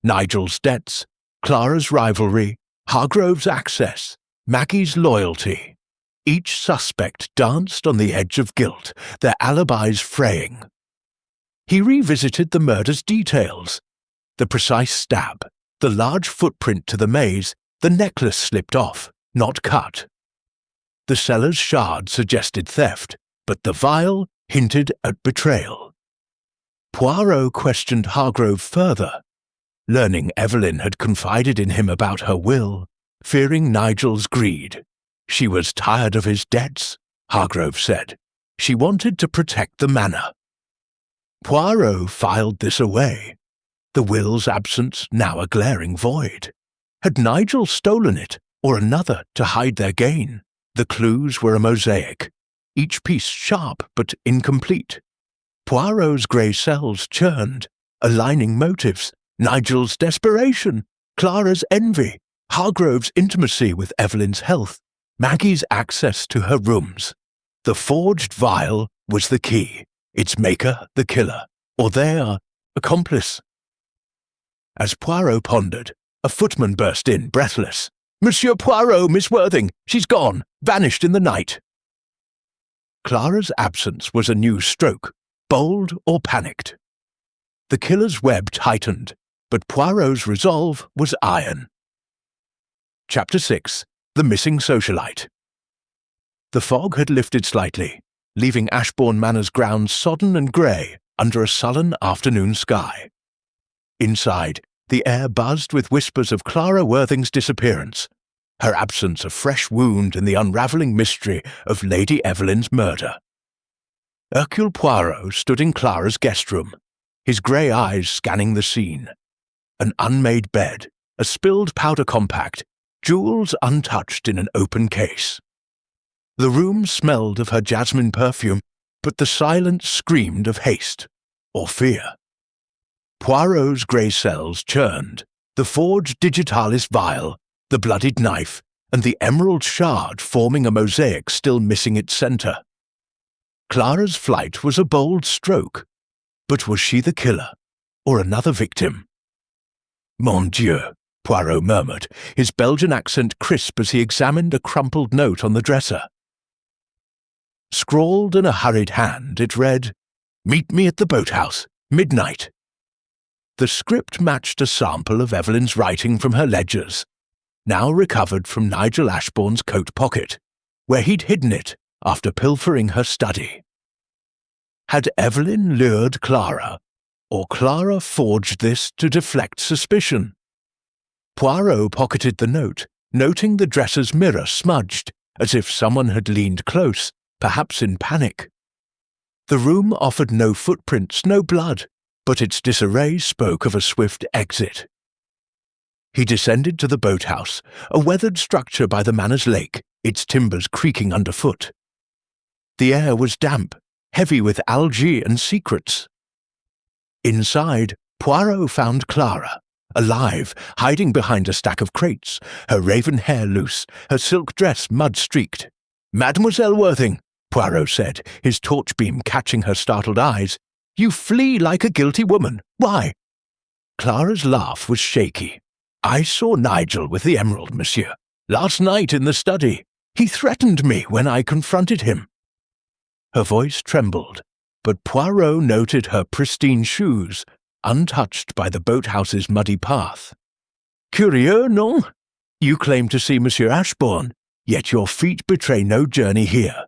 Nigel's debts, Clara's rivalry, Hargrove's access, Maggie's loyalty. Each suspect danced on the edge of guilt, their alibis fraying. He revisited the murder's details. The precise stab, the large footprint to the maze, the necklace slipped off, not cut. The seller's shard suggested theft, but the vial hinted at betrayal. Poirot questioned Hargrove further, learning Evelyn had confided in him about her will, fearing Nigel's greed. She was tired of his debts, Hargrove said. She wanted to protect the manor. Poirot filed this away. The will's absence now a glaring void. Had Nigel stolen it, or another, to hide their gain? The clues were a mosaic, each piece sharp but incomplete. Poirot's grey cells churned, aligning motives, Nigel's desperation, Clara's envy, Hargrove's intimacy with Evelyn's health, Maggie's access to her rooms. The forged vial was the key, its maker the killer, or their accomplice. As Poirot pondered, a footman burst in, breathless. "Monsieur Poirot, Miss Worthing, she's gone, vanished in the night." Clara's absence was a new stroke, bold or panicked. The killer's web tightened, but Poirot's resolve was iron. Chapter 6. The Missing Socialite. The fog had lifted slightly, leaving Ashbourne Manor's grounds sodden and grey under a sullen afternoon sky. Inside, the air buzzed with whispers of Clara Worthing's disappearance, her absence a fresh wound in the unravelling mystery of Lady Evelyn's murder. Hercule Poirot stood in Clara's guest room, his grey eyes scanning the scene. An unmade bed, a spilled powder compact, jewels untouched in an open case. The room smelled of her jasmine perfume, but the silence screamed of haste or fear. Poirot's grey cells churned, the forged digitalis vial, the bloodied knife, and the emerald shard forming a mosaic still missing its centre. Clara's flight was a bold stroke, but was she the killer, or another victim? Mon Dieu, Poirot murmured, his Belgian accent crisp as he examined a crumpled note on the dresser. Scrawled in a hurried hand, it read, "Meet me at the boathouse, midnight." The script matched a sample of Evelyn's writing from her ledgers, now recovered from Nigel Ashbourne's coat pocket, where he'd hidden it after pilfering her study. Had Evelyn lured Clara, or Clara forged this to deflect suspicion? Poirot pocketed the note, noting the dresser's mirror smudged, as if someone had leaned close, perhaps in panic. The room offered no footprints, no blood, but its disarray spoke of a swift exit. He descended to the boathouse, a weathered structure by the manor's lake, its timbers creaking underfoot. The air was damp, heavy with algae and secrets. Inside, Poirot found Clara, alive, hiding behind a stack of crates, her raven hair loose, her silk dress mud-streaked. "Mademoiselle Worthing," Poirot said, his torchbeam catching her startled eyes, "you flee like a guilty woman. Why?" Clara's laugh was shaky. "I saw Nigel with the emerald, monsieur, last night in the study. He threatened me when I confronted him." Her voice trembled, but Poirot noted her pristine shoes, untouched by the boathouse's muddy path. "Curieux, non? You claim to see Monsieur Ashbourne, yet your feet betray no journey here."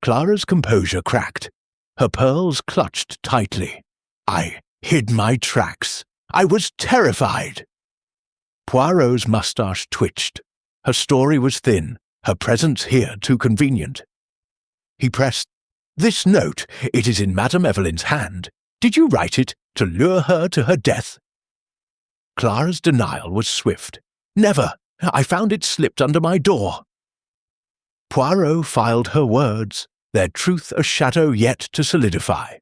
Clara's composure cracked. her pearls clutched tightly. I hid my tracks. I was terrified. Poirot's moustache twitched. Her story was thin, her presence here too convenient. He pressed, "This note, it is in Madame Evelyn's hand. Did you write it to lure her to her death?" Clara's denial was swift. "Never. I found it slipped under my door." Poirot filed her words, their truth a shadow yet to solidify.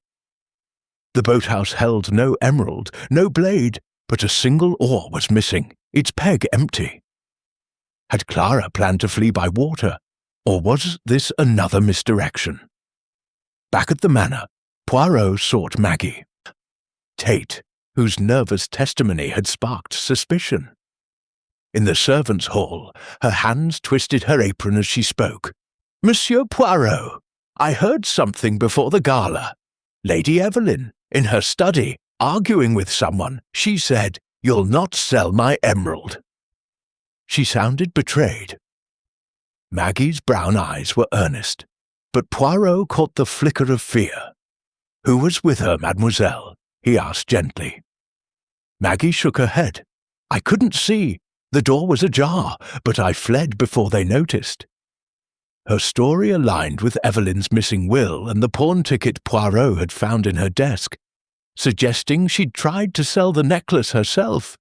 The boathouse held no emerald, no blade, but a single oar was missing, its peg empty. Had Clara planned to flee by water, or was this another misdirection? Back at the manor, Poirot sought Maggie. Tate, whose nervous testimony had sparked suspicion. In the servants' hall, her hands twisted her apron as she spoke. "Monsieur Poirot, I heard something before the gala. Lady Evelyn, in her study, arguing with someone, she said, 'You'll not sell my emerald.'" She sounded betrayed. Maggie's brown eyes were earnest, but Poirot caught the flicker of fear. "Who was with her, mademoiselle?" he asked gently. Maggie shook her head. "I couldn't see. The door was ajar, but I fled before they noticed." Her story aligned with Evelyn's missing will and the pawn ticket Poirot had found in her desk, suggesting she'd tried to sell the necklace herself.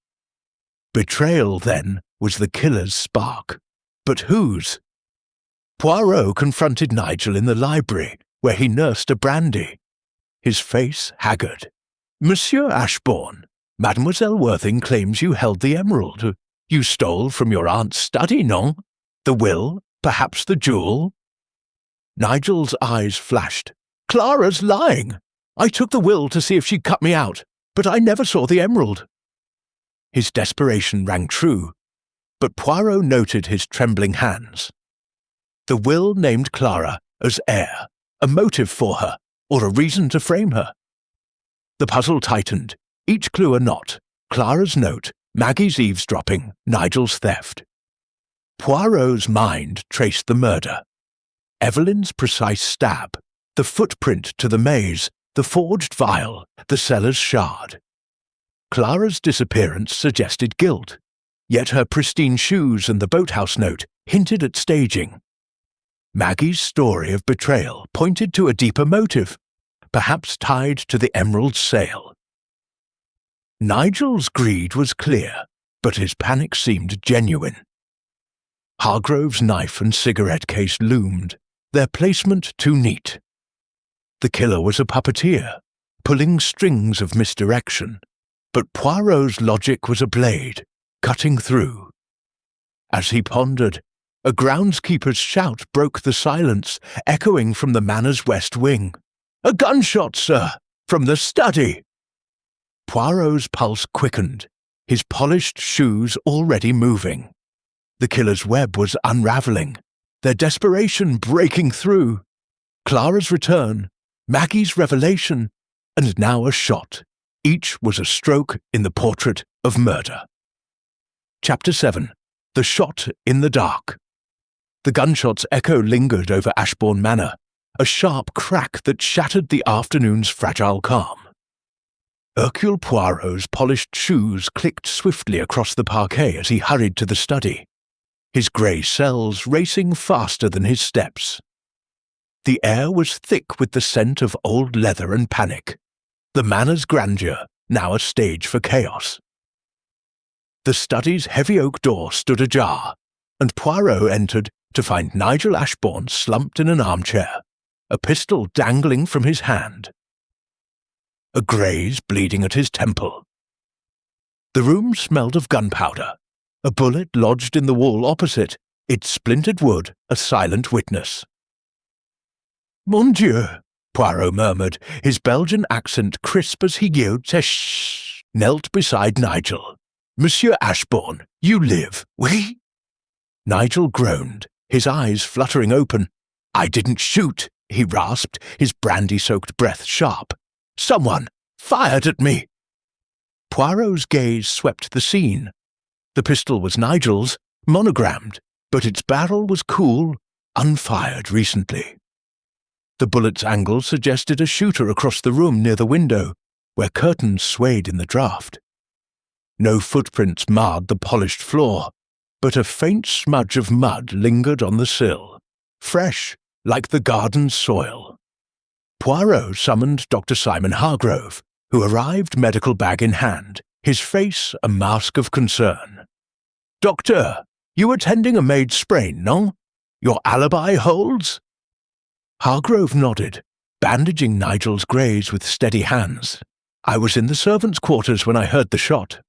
Betrayal, then, was the killer's spark. But whose? Poirot confronted Nigel in the library, where he nursed a brandy. His face haggard. "Monsieur Ashbourne, Mademoiselle Worthing claims you held the emerald. You stole from your aunt's study, non? The will? Perhaps the jewel?" Nigel's eyes flashed. "Clara's lying. I took the will to see if she'd cut me out, but I never saw the emerald." His desperation rang true, but Poirot noted his trembling hands. The will named Clara as heir, a motive for her, or a reason to frame her. The puzzle tightened, each clue a knot: Clara's note, Maggie's eavesdropping, Nigel's theft. Poirot's mind traced the murder. Evelyn's precise stab, the footprint to the maze, the forged vial, the cellar's shard. Clara's disappearance suggested guilt, yet her pristine shoes and the boathouse note hinted at staging. Maggie's story of betrayal pointed to a deeper motive, perhaps tied to the emerald's sale. Nigel's greed was clear, but his panic seemed genuine. Hargrove's knife and cigarette case loomed, their placement too neat. The killer was a puppeteer, pulling strings of misdirection, but Poirot's logic was a blade, cutting through. As he pondered, a groundskeeper's shout broke the silence, echoing from the manor's west wing. "A gunshot, sir! From the study!" Poirot's pulse quickened, his polished shoes already moving. The killer's web was unraveling, their desperation breaking through. Clara's return, Maggie's revelation, and now a shot. Each was a stroke in the portrait of murder. Chapter 7. The Shot in the Dark. The gunshot's echo lingered over Ashbourne Manor, a sharp crack that shattered the afternoon's fragile calm. Hercule Poirot's polished shoes clicked swiftly across the parquet as he hurried to the study, his grey cells racing faster than his steps. The air was thick with the scent of old leather and panic, the manor's grandeur now a stage for chaos. The study's heavy oak door stood ajar, and Poirot entered to find Nigel Ashbourne slumped in an armchair, a pistol dangling from his hand. A graze bleeding at his temple. The room smelled of gunpowder. A bullet lodged in the wall opposite, its splintered wood a silent witness. "Mon Dieu," Poirot murmured, his Belgian accent crisp as he yelled knelt beside Nigel. "Monsieur Ashbourne, you live, oui?" Nigel groaned, his eyes fluttering open. "I didn't shoot," he rasped, his brandy-soaked breath sharp. "Someone fired at me." Poirot's gaze swept the scene. The pistol was Nigel's, monogrammed, but its barrel was cool, unfired recently. The bullet's angle suggested a shooter across the room near the window, where curtains swayed in the draught. No footprints marred the polished floor, but a faint smudge of mud lingered on the sill, fresh like the garden's soil. Poirot summoned Dr. Simon Hargrove, who arrived medical bag in hand, his face a mask of concern. "Doctor, you attending a maid sprain, no? Your alibi holds?" Hargrove nodded, bandaging Nigel's graze with steady hands. "I was in the servants' quarters when I heard the shot."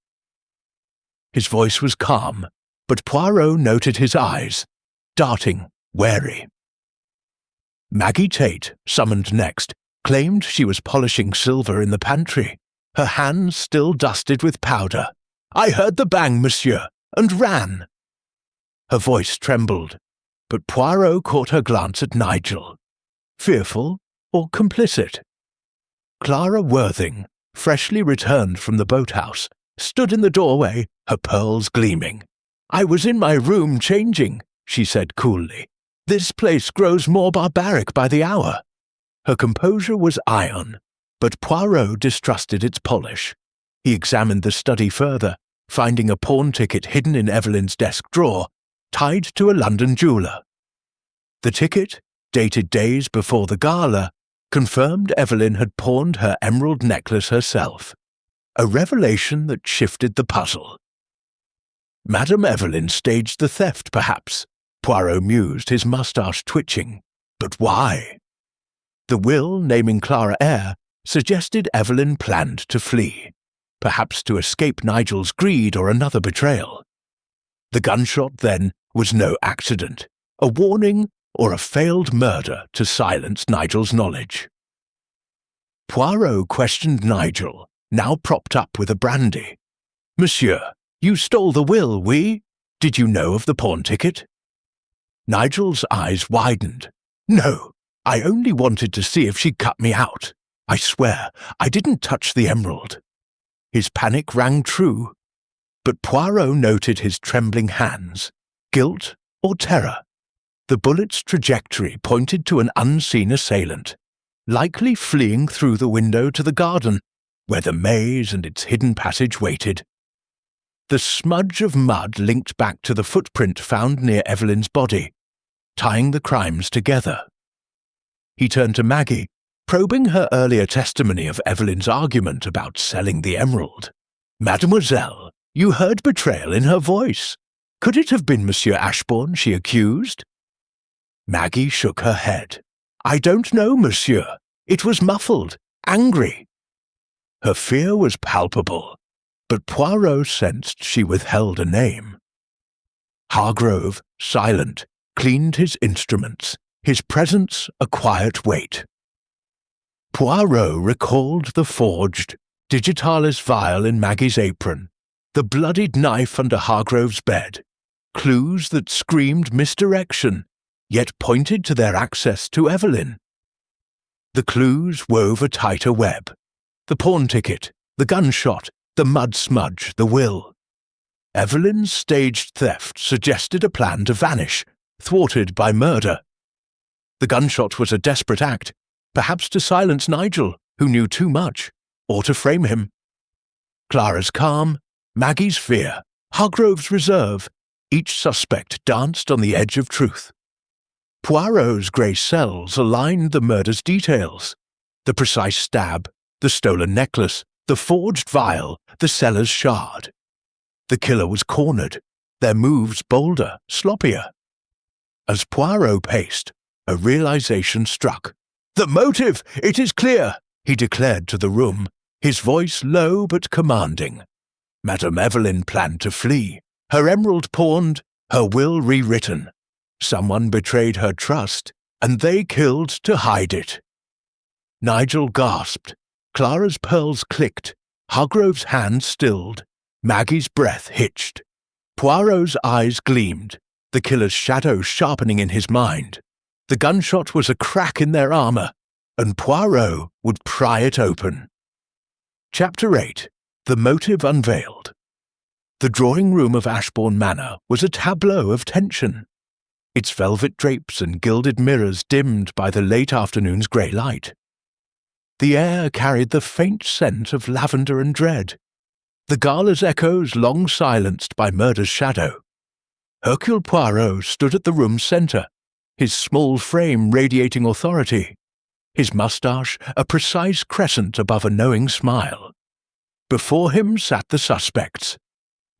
His voice was calm, but Poirot noted his eyes, darting, wary. Maggie Tate, summoned next, claimed she was polishing silver in the pantry, her hands still dusted with powder. "I heard the bang, monsieur, and ran." Her voice trembled, but Poirot caught her glance at Nigel. Fearful or complicit? Clara Worthing, freshly returned from the boathouse, stood in the doorway, her pearls gleaming. "I was in my room changing," she said coolly. "This place grows more barbaric by the hour." Her composure was iron, but Poirot distrusted its polish. He examined the study further, finding a pawn ticket hidden in Evelyn's desk drawer, tied to a London jeweller. The ticket, dated days before the gala, confirmed Evelyn had pawned her emerald necklace herself, a revelation that shifted the puzzle. Madame Evelyn staged the theft, perhaps, Poirot mused, his moustache twitching. But why? The will naming Clara heir suggested Evelyn planned to flee, perhaps to escape Nigel's greed or another betrayal. The gunshot, then, was no accident, a warning or a failed murder to silence Nigel's knowledge. Poirot questioned Nigel, now propped up with a brandy. "Monsieur, you stole the will, oui? Did you know of the pawn ticket?" Nigel's eyes widened. "No, I only wanted to see if she'd cut me out. I swear, I didn't touch the emerald." His panic rang true, but Poirot noted his trembling hands. Guilt or terror? The bullet's trajectory pointed to an unseen assailant, likely fleeing through the window to the garden, where the maze and its hidden passage waited. The smudge of mud linked back to the footprint found near Evelyn's body, tying the crimes together. He turned to Maggie, probing her earlier testimony of Evelyn's argument about selling the emerald. "Mademoiselle, you heard betrayal in her voice. Could it have been Monsieur Ashbourne she accused?" Maggie shook her head. "I don't know, monsieur. It was muffled, angry." Her fear was palpable, but Poirot sensed she withheld a name. Hargrove, silent, cleaned his instruments, his presence a quiet weight. Poirot recalled the forged, digitalis vial in Maggie's apron, the bloodied knife under Hargrove's bed, clues that screamed misdirection, yet pointed to their access to Evelyn. The clues wove a tighter web. The pawn ticket, the gunshot, the mud smudge, the will. Evelyn's staged theft suggested a plan to vanish, thwarted by murder. The gunshot was a desperate act, perhaps to silence Nigel, who knew too much, or to frame him. Clara's calm, Maggie's fear, Hargrove's reserve, each suspect danced on the edge of truth. Poirot's grey cells aligned the murder's details, the precise stab, the stolen necklace, the forged vial, the cellar's shard. The killer was cornered, their moves bolder, sloppier. As Poirot paced, a realization struck. "The motive! It is clear!" he declared to the room, his voice low but commanding. Madame Evelyn planned to flee, her emerald pawned, her will rewritten. Someone betrayed her trust, and they killed to hide it. Nigel gasped. Clara's pearls clicked. Hargrove's hand stilled. Maggie's breath hitched. Poirot's eyes gleamed, the killer's shadow sharpening in his mind. The gunshot was a crack in their armor, and Poirot would pry it open. Chapter 8. The Motive Unveiled. The drawing room of Ashbourne Manor was a tableau of tension. its velvet drapes and gilded mirrors dimmed by the late afternoon's grey light. The air carried the faint scent of lavender and dread, the gala's echoes long silenced by murder's shadow. Hercule Poirot stood at the room's centre, his small frame radiating authority, his moustache a precise crescent above a knowing smile. Before him sat the suspects: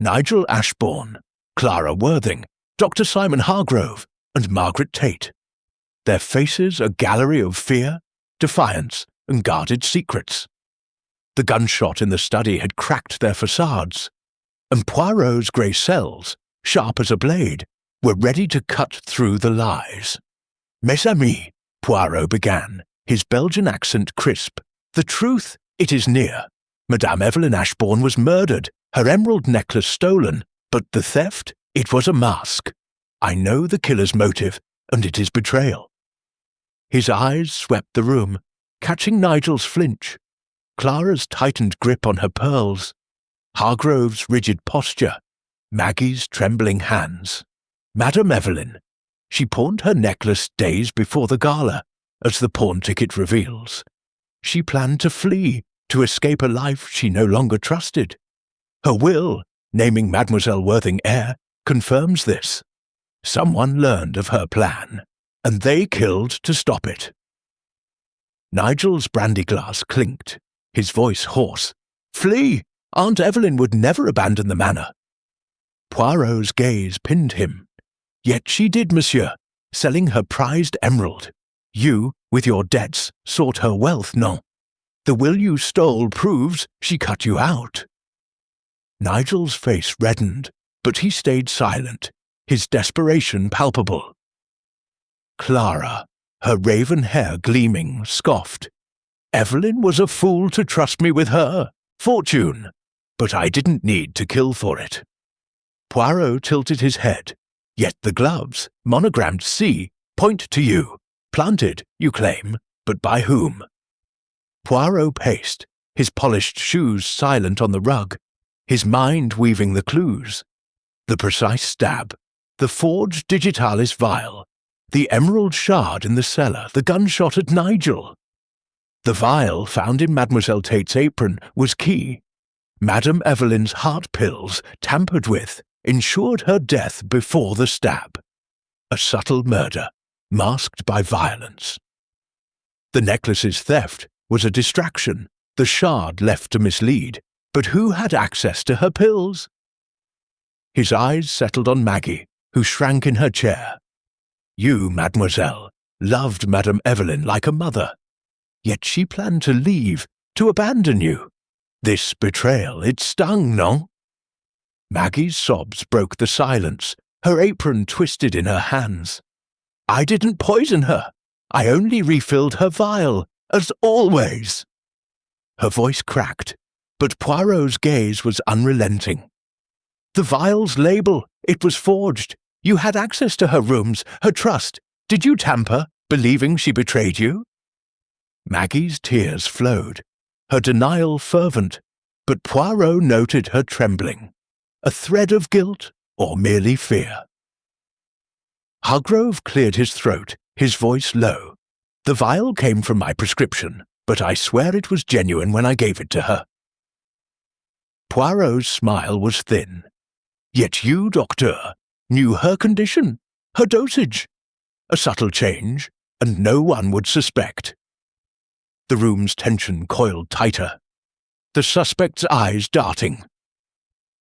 Nigel Ashbourne, Clara Worthing, Dr. Simon Hargrove, and Margaret Tate. Their faces a gallery of fear, defiance, and guarded secrets. The gunshot in the study had cracked their facades, and Poirot's grey cells, sharp as a blade, were ready to cut through the lies. "Mes amis," Poirot began, his Belgian accent crisp, "the truth, it is near. Madame Evelyn Ashbourne was murdered, her emerald necklace stolen, but the theft, it was a mask. I know the killer's motive, and it is betrayal." His eyes swept the room, catching Nigel's flinch, Clara's tightened grip on her pearls, Hargrove's rigid posture, Maggie's trembling hands. Madame Evelyn. She pawned her necklace days before the gala, as the pawn ticket reveals. She planned to flee, to escape a life she no longer trusted. Her will, naming Mademoiselle Worthing heir, confirms this. Someone learned of her plan, and they killed to stop it. Nigel's brandy glass clinked, his voice hoarse. "Flee! Aunt Evelyn would never abandon the manor." Poirot's gaze pinned him. "Yet she did, monsieur, selling her prized emerald. You, with your debts, sought her wealth, non? The will you stole proves she cut you out." Nigel's face reddened, but he stayed silent, his desperation palpable. Clara, her raven hair gleaming, scoffed. "Evelyn was a fool to trust me with her fortune, but I didn't need to kill for it." Poirot tilted his head. "Yet the gloves, monogrammed C, point to you. Planted, you claim, but by whom?" Poirot paced, his polished shoes silent on the rug, his mind weaving the clues. The precise stab, the forged digitalis vial, the emerald shard in the cellar, the gunshot at Nigel. The vial found in Mademoiselle Tate's apron was key. Madame Evelyn's heart pills, tampered with, ensured her death before the stab. A subtle murder, masked by violence. The necklace's theft was a distraction, the shard left to mislead, but who had access to her pills? His eyes settled on Maggie, who shrank in her chair. "You, mademoiselle, loved Madame Evelyn like a mother. Yet she planned to leave, to abandon you. This betrayal, it stung, non?" Maggie's sobs broke the silence, her apron twisted in her hands. "I didn't poison her. I only refilled her vial, as always." Her voice cracked, but Poirot's gaze was unrelenting. "The vial's label, it was forged. You had access to her rooms, her trust. Did you tamper, believing she betrayed you?" Maggie's tears flowed, her denial fervent, but Poirot noted her trembling. A thread of guilt, or merely fear? Hargrove cleared his throat, his voice low. "The vial came from my prescription, but I swear it was genuine when I gave it to her." Poirot's smile was thin. "Yet you, docteur, knew her condition, her dosage. A subtle change, and no one would suspect." The room's tension coiled tighter, the suspect's eyes darting.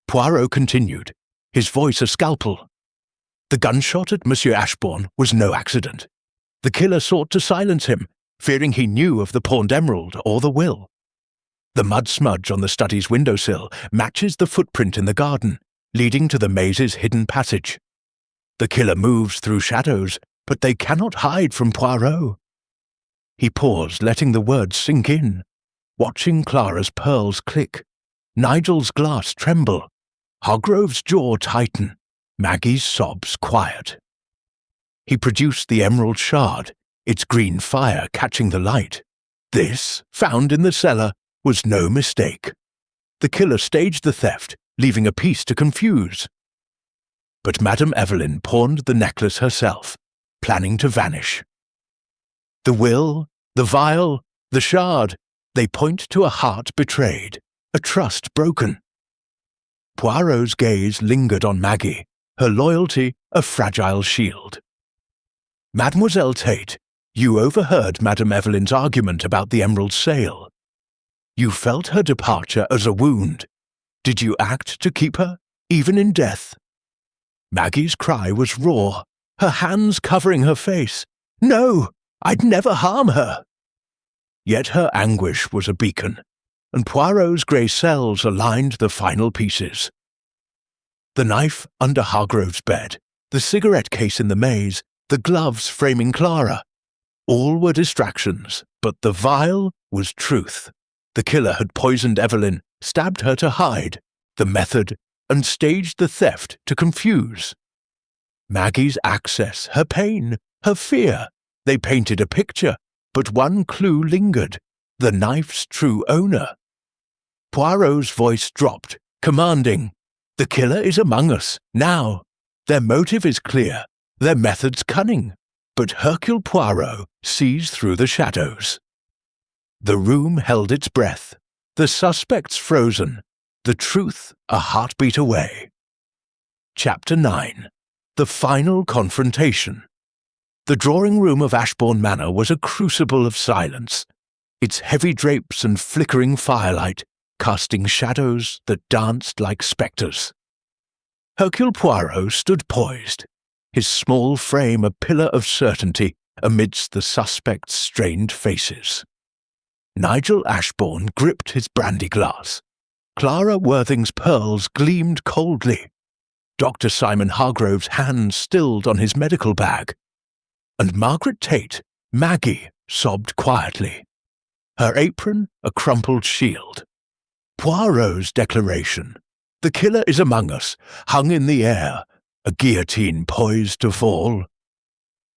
Poirot continued, his voice a scalpel. "The gunshot at Monsieur Ashbourne was no accident. The killer sought to silence him, fearing he knew of the pawned emerald or the will. The mud smudge on the study's windowsill matches the footprint in the garden, leading to the maze's hidden passage. The killer moves through shadows, but they cannot hide from Poirot." He paused, letting the words sink in, watching Clara's pearls click, Nigel's glass tremble, Hargrove's jaw tighten, Maggie's sobs quiet. He produced the emerald shard, its green fire catching the light. This, found in the cellar, was no mistake. The killer staged the theft, leaving a piece to confuse. but Madame Evelyn pawned the necklace herself, planning to vanish. The will, the vial, the shard, they point to a heart betrayed, a trust broken. Poirot's gaze lingered on Maggie, her loyalty a fragile shield. Mademoiselle Tate, you overheard Madame Evelyn's argument about the emerald sale. You felt her departure as a wound. Did you act to keep her, even in death? Maggie's cry was raw, her hands covering her face. No, I'd never harm her. Yet her anguish was a beacon, and Poirot's grey cells aligned the final pieces. The knife under Hargrove's bed, the cigarette case in the maze, the gloves framing Clara. All were distractions, but the vial was truth. The killer had poisoned Evelyn, stabbed her to hide, the method, and staged the theft to confuse. Maggie's access, her pain, her fear, they painted a picture, but one clue lingered, the knife's true owner. Poirot's voice dropped, commanding, "The killer is among us, now. Their motive is clear, their methods cunning, but Hercule Poirot sees through the shadows." The room held its breath, the suspects frozen, the truth a heartbeat away. Chapter 9. The Final Confrontation. The drawing-room of Ashbourne Manor was a crucible of silence, its heavy drapes and flickering firelight casting shadows that danced like spectres. Hercule Poirot stood poised, his small frame a pillar of certainty amidst the suspects' strained faces. Nigel Ashbourne gripped his brandy glass. Clara Worthing's pearls gleamed coldly. Dr. Simon Hargrove's hand stilled on his medical bag. And Margaret Tate, Maggie, sobbed quietly. Her apron a crumpled shield. Poirot's declaration, "The killer is among us," hung in the air, a guillotine poised to fall.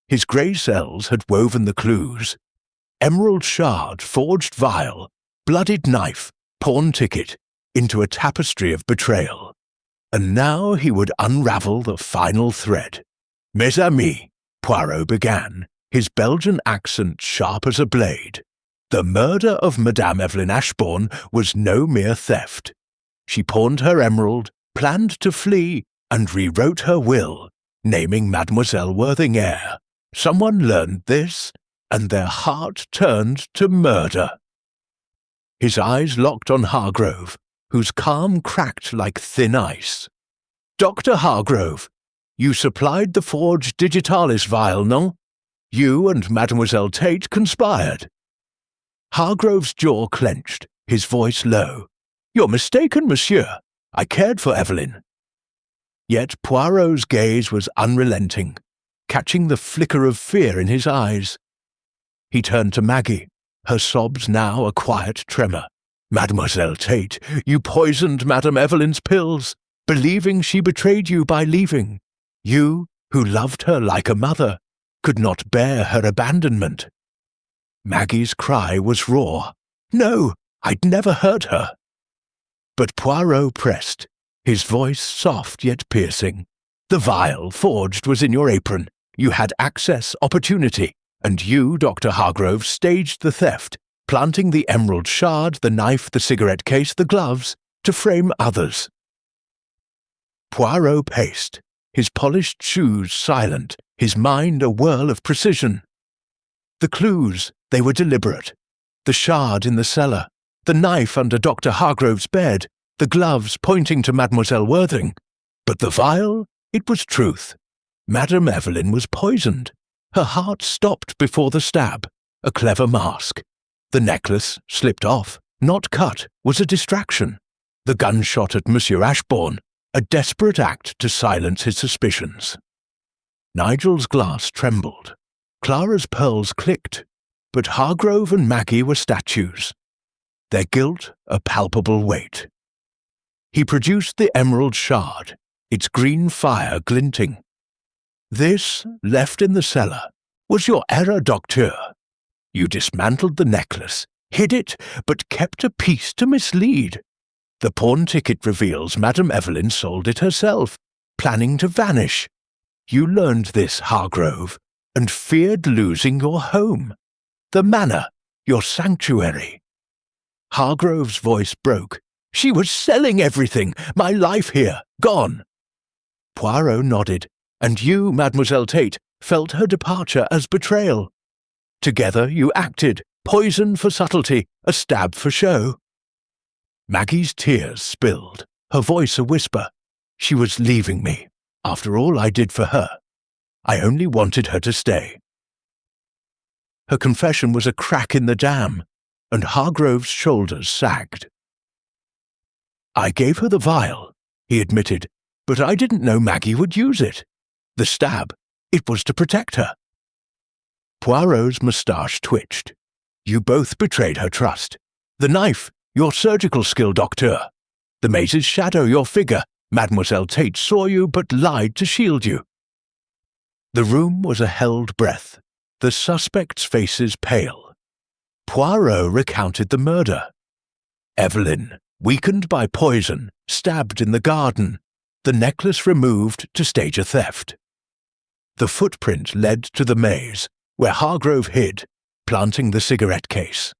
His grey cells had woven the clues. Emerald shard, forged vial, bloodied knife, pawn ticket, into a tapestry of betrayal. And now he would unravel the final thread. "Mes amis," Poirot began, his Belgian accent sharp as a blade. The murder of Madame Evelyn Ashbourne was no mere theft. She pawned her emerald, planned to flee, and rewrote her will, naming Mademoiselle Worthing heir. Someone learned this, and their heart turned to murder. His eyes locked on Hargrove, whose calm cracked like thin ice. "Dr. Hargrove, you supplied the forged digitalis vial, no? You and Mademoiselle Tate conspired." Hargrove's jaw clenched, his voice low. "You're mistaken, monsieur. I cared for Evelyn." Yet Poirot's gaze was unrelenting, catching the flicker of fear in his eyes. He turned to Maggie, her sobs now a quiet tremor. "Mademoiselle Tate, you poisoned Madame Evelyn's pills, believing she betrayed you by leaving. You, who loved her like a mother, could not bear her abandonment." Maggie's cry was raw. "No, I'd never hurt her." But Poirot pressed, his voice soft yet piercing. "The vial forged was in your apron. You had access, opportunity, and you, Dr. Hargrove, staged the theft, planting the emerald shard, the knife, the cigarette case, the gloves, to frame others." Poirot paced, his polished shoes silent, his mind a whirl of precision. The clues, they were deliberate. The shard in the cellar, the knife under Dr. Hargrove's bed, the gloves pointing to Mademoiselle Worthing. But the vial, it was truth. Madame Evelyn was poisoned. Her heart stopped before the stab, a clever mask. The necklace, slipped off, not cut, was a distraction. The gunshot at Monsieur Ashbourne, a desperate act to silence his suspicions. Nigel's glass trembled. Clara's pearls clicked, but Hargrove and Maggie were statues. Their guilt a palpable weight. He produced the emerald shard, its green fire glinting. "This, left in the cellar, was your error, docteur. You dismantled the necklace, hid it, but kept a piece to mislead. The pawn ticket reveals Madame Evelyn sold it herself, planning to vanish. You learned this, Hargrove, and feared losing your home, the manor, your sanctuary. Hargrove's voice broke. She was selling everything, my life here, gone. Poirot nodded, and you, Mademoiselle Tate, felt her departure as betrayal. Together you acted, poison for subtlety, a stab for show. Maggie's tears spilled, her voice a whisper. She was leaving me, after all I did for her. I only wanted her to stay. Her confession was a crack in the dam, and Hargrove's shoulders sagged. I gave her the vial, he admitted, but I didn't know Maggie would use it. The stab, it was to protect her. Poirot's moustache twitched. You both betrayed her trust. The knife, your surgical skill, docteur. The maze's shadow, your figure. Mademoiselle Tate saw you but lied to shield you. The room was a held breath, the suspects' faces pale. Poirot recounted the murder. Evelyn, weakened by poison, stabbed in the garden, the necklace removed to stage a theft. The footprint led to the maze, where Hargrove hid, planting the cigarette case.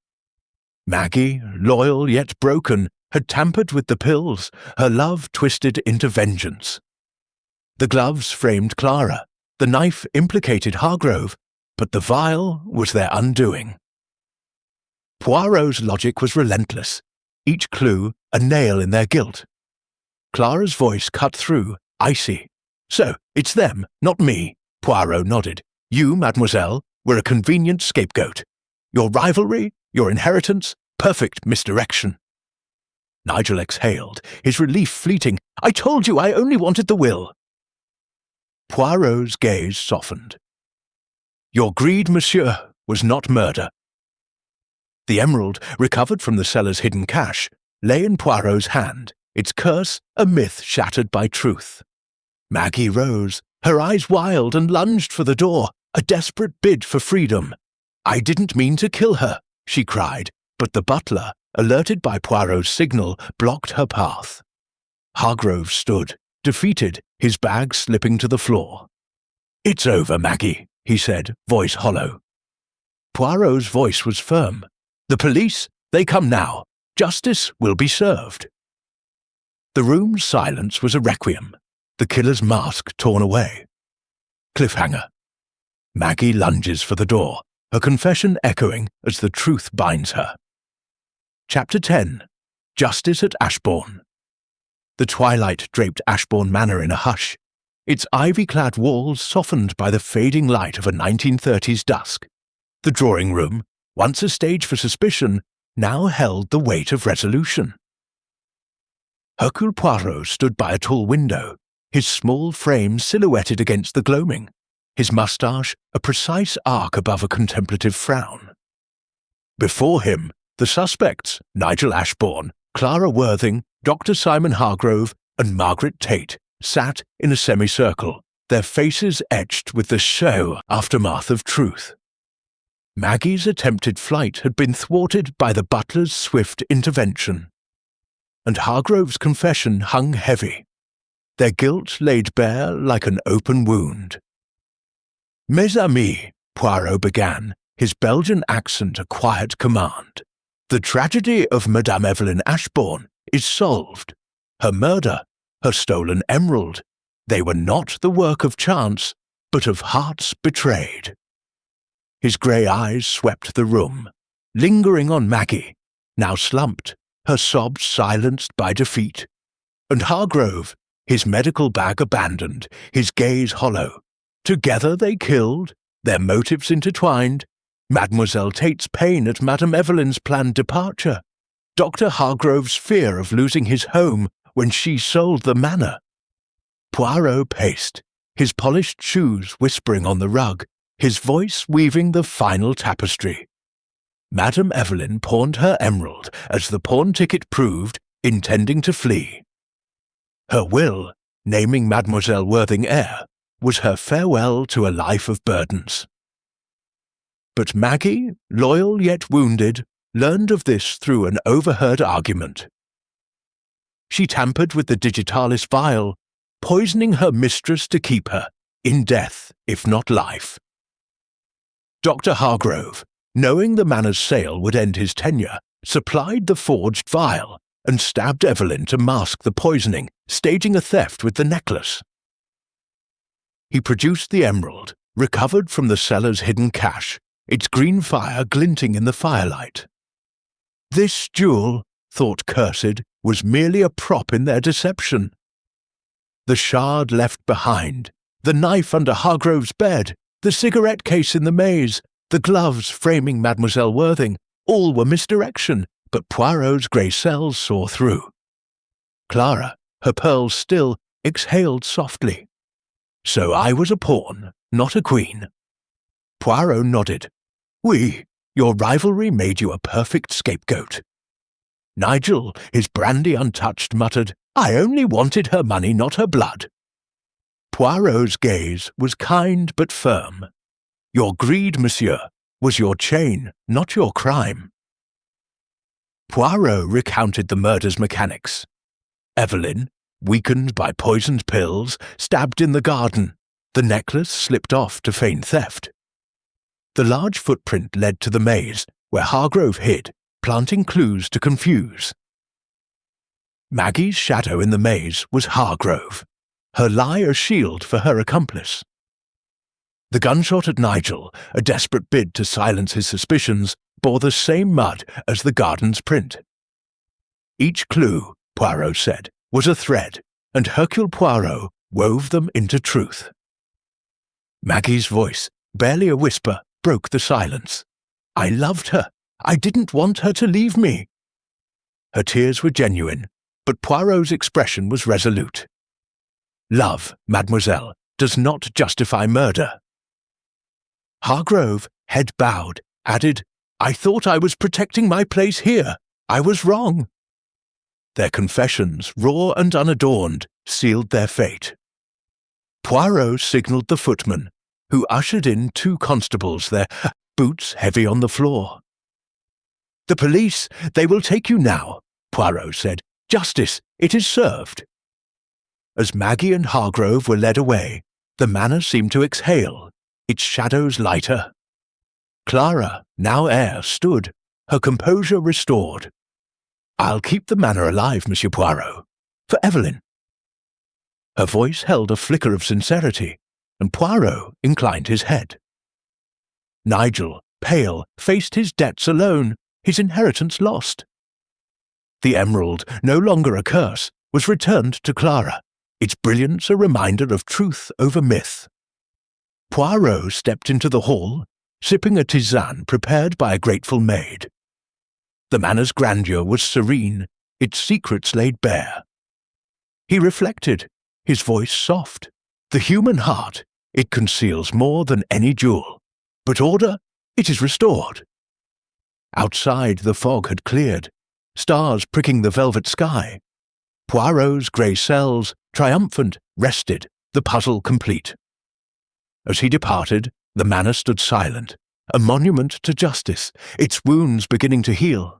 Maggie, loyal yet broken, had tampered with the pills, her love twisted into vengeance. The gloves framed Clara, the knife implicated Hargrove, but the vial was their undoing. Poirot's logic was relentless, each clue a nail in their guilt. Clara's voice cut through, icy. So, it's them, not me, Poirot nodded. You, mademoiselle, were a convenient scapegoat. Your rivalry, your inheritance, perfect misdirection. Nigel exhaled, his relief fleeting. I told you I only wanted the will. Poirot's gaze softened. Your greed, monsieur, was not murder. The emerald, recovered from the cellar's hidden cache, lay in Poirot's hand, its curse a myth shattered by truth. Maggie rose, her eyes wild, and lunged for the door, a desperate bid for freedom. I didn't mean to kill her, she cried, but the butler, alerted by Poirot's signal, blocked her path. Hargrove stood, defeated, his bag slipping to the floor. It's over, Maggie, he said, voice hollow. Poirot's voice was firm. The police, they come now. Justice will be served. The room's silence was a requiem, the killer's mask torn away. Cliffhanger. Maggie lunges for the door, her confession echoing as the truth binds her. Chapter 10. Justice at Ashbourne. The twilight draped Ashbourne Manor in a hush, its ivy-clad walls softened by the fading light of a 1930s dusk. The drawing room, once a stage for suspicion, now held the weight of resolution. Hercule Poirot stood by a tall window, his small frame silhouetted against the gloaming, his moustache a precise arc above a contemplative frown. Before him, the suspects, Nigel Ashbourne, Clara Worthing, Dr. Simon Hargrove, and Margaret Tate, sat in a semicircle, their faces etched with the show aftermath of truth. Maggie's attempted flight had been thwarted by the butler's swift intervention, and Hargrove's confession hung heavy, their guilt laid bare like an open wound. Mes amis, Poirot began, his Belgian accent a quiet command. The tragedy of Madame Evelyn Ashbourne is solved. Her murder, her stolen emerald, they were not the work of chance, but of hearts betrayed. His grey eyes swept the room, lingering on Maggie, now slumped, her sobs silenced by defeat, and Hargrove, his medical bag abandoned, his gaze hollow. Together they killed, their motives intertwined, Mademoiselle Tate's pain at Madame Evelyn's planned departure, Dr. Hargrove's fear of losing his home when she sold the manor. Poirot paced, his polished shoes whispering on the rug, his voice weaving the final tapestry. Madame Evelyn pawned her emerald, as the pawn ticket proved, intending to flee. Her will, naming Mademoiselle Worthing heir, was her farewell to a life of burdens. But Maggie, loyal yet wounded, learned of this through an overheard argument. She tampered with the digitalis vial. poisoning her mistress to keep her, in death, if not life. Dr. Hargrove, knowing the manor's sale would end his tenure, supplied the forged vial and stabbed Evelyn to mask the poisoning, staging a theft with the necklace. He produced the emerald, recovered from the seller's hidden cache, its green fire glinting in the firelight. This jewel, thought Cursed, was merely a prop in their deception. The shard left behind, the knife under Hargrove's bed, the cigarette case in the maze, the gloves framing Mademoiselle Worthing, all were misdirection, but Poirot's grey cells saw through. Clara, her pearls still, exhaled softly. So I was a pawn, not a queen. Poirot nodded. Oui, your rivalry made you a perfect scapegoat. Nigel, his brandy untouched, muttered, I only wanted her money, not her blood. Poirot's gaze was kind but firm. Your greed, monsieur, was your chain, not your crime. Poirot recounted the murder's mechanics. Evelyn, weakened by poisoned pills, stabbed in the garden. The necklace slipped off to feign theft. The large footprint led to the maze, where Hargrove hid, planting clues to confuse. Maggie's shadow in the maze was Hargrove, her lie a shield for her accomplice. The gunshot at Nigel, a desperate bid to silence his suspicions, bore the same mud as the garden's print. Each clue, Poirot said, was a thread, and Hercule Poirot wove them into truth. Maggie's voice, barely a whisper, broke the silence. I loved her. I didn't want her to leave me. Her tears were genuine, but Poirot's expression was resolute. Love, mademoiselle, does not justify murder. Hargrove, head bowed, added, I thought I was protecting my place here. I was wrong. Their confessions, raw and unadorned, sealed their fate. Poirot signalled the footman, who ushered in 2 constables, their boots heavy on the floor. The police, they will take you now, Poirot said. Justice, it is served. As Maggie and Hargrove were led away, the manor seemed to exhale, its shadows lighter. Clara, now heir, stood, her composure restored. I'll keep the manor alive, Monsieur Poirot, for Evelyn. Her voice held a flicker of sincerity, and Poirot inclined his head. Nigel, pale, faced his debts alone, his inheritance lost. The emerald, no longer a curse, was returned to Clara, its brilliance a reminder of truth over myth. Poirot stepped into the hall, sipping a tisane prepared by a grateful maid. The manor's grandeur was serene, its secrets laid bare. He reflected, his voice soft. The human heart, it conceals more than any jewel. But order, it is restored. Outside the fog had cleared, stars pricking the velvet sky. Poirot's grey cells, triumphant, rested, the puzzle complete. As he departed, the manor stood silent, a monument to justice, its wounds beginning to heal.